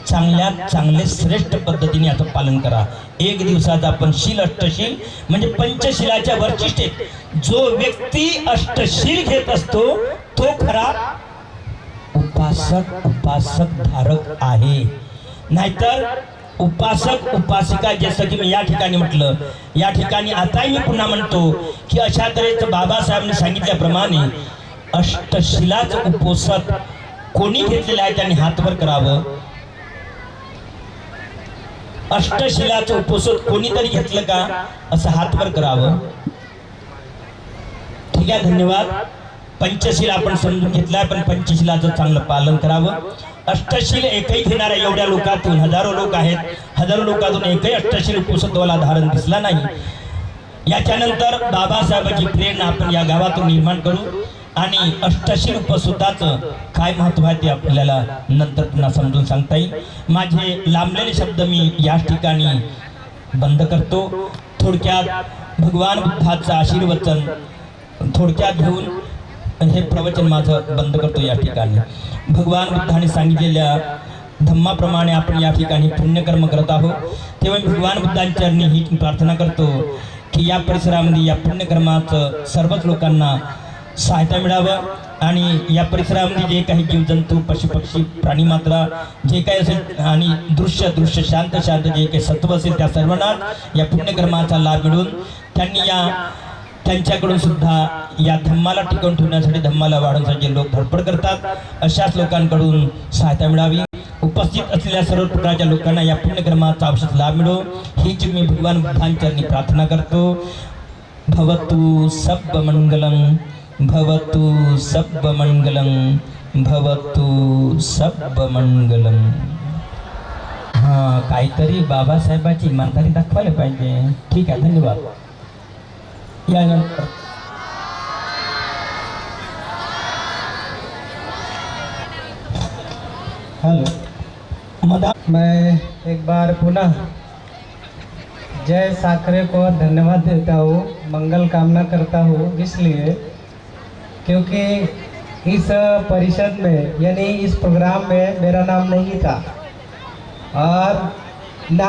चांगल्यात चांगले श्रेष्ठ पद्धतीने याचं पालन करा. 1 दिवसाचा आपण शील अष्टशील म्हणजे पंचशिलाच्या वैशिष्ट्ये. जो व्यक्ती अष्टशील घेत असतो तो खरा उपासक धारक आहे. नाहीतर उपासक उपासिका, जसं की मी या ठिकाणी म्हटलं, या ठिकाणी आताही मी पुन्हा म्हणतो की अशा तऱ्हेचं बाबासाहेबांनी सांगितल्याप्रमाणे अष्टशिलाचं उपोषण कोणी घेतलेलं आहे त्यांनी हातवर करावं. अष्टशिलाचं उपोषण कोणीतरी घेतलं का असं हातवर करावं. ठीक आहे, धन्यवाद. पंचशील आपण समजून घेतलाय, पण पंचशिलाचं चांगलं पालन करावं. अष्टशील एकही घेणाऱ्या एवढ्या लोकातून, हजारो लोक आहेत, हजारो लोकातून एकही अष्टशील उपोषण तुम्हाला धारण दिसला नाही. याच्यानंतर बाबासाहेबांची प्रेरणा आपण या गावातून निर्माण करू आणि अष्टशील उपसुद्धाचं काय महत्त्व आहे ते आपल्याला नंतर पुन्हा समजून सांगता येईल. माझे लांबलेले शब्द मी या ठिकाणी बंद करतो. थोडक्यात भगवान बुद्धाचं आशीर्वचन थोडक्यात घेऊन हे प्रवचन माझं बंद करतो या ठिकाणी. भगवान बुद्धाने सांगितलेल्या धम्माप्रमाणे आपण या ठिकाणी पुण्यकर्म करत आहोत. तेव्हा भगवान बुद्धांच्या चरणी ही प्रार्थना करतो की या परिसरामध्ये या पुण्यकर्माचं सर्वच लोकांना सहायता मिळावं आणि या परिसरामध्ये जे काही जीवजंतू, पशुपक्षी, प्राणीमात्रा जे काही असेल आणि दृश्य शांत जे काही सत्व असेल त्या सर्वांना या पुण्यकर्माचा लाभ मिळून त्यांच्याकडून सुद्धा या धम्माला टिकवून ठेवण्यासाठी, धम्माला वाढवण्यासाठी जे लोक धडपड करतात अशाच लोकांकडून सहायता मिळावी. उपस्थित असलेल्या सर्व प्रकारच्या लोकांना या पुण्यकर्माचा औषध लाभ मिळो हीच मी भगवान बुद्धांचरणी प्रार्थना करतो. भवतु सब मंगलम, भवतु सब मंगलम, भवतु सब मंगलम. काहीतरी बाबासाहेबाची इमानदारी दाखवायला पाहिजे. ठीक आहे, धन्यवाद. यानंतर हेलो, मैं एक बार पुनः जय साकरे को धन्यवाद देता हूँ, मंगल कामना करता हूँ, इसलिए क्योंकि इस परिषद में यानी इस प्रोग्राम में मेरा नाम नहीं था और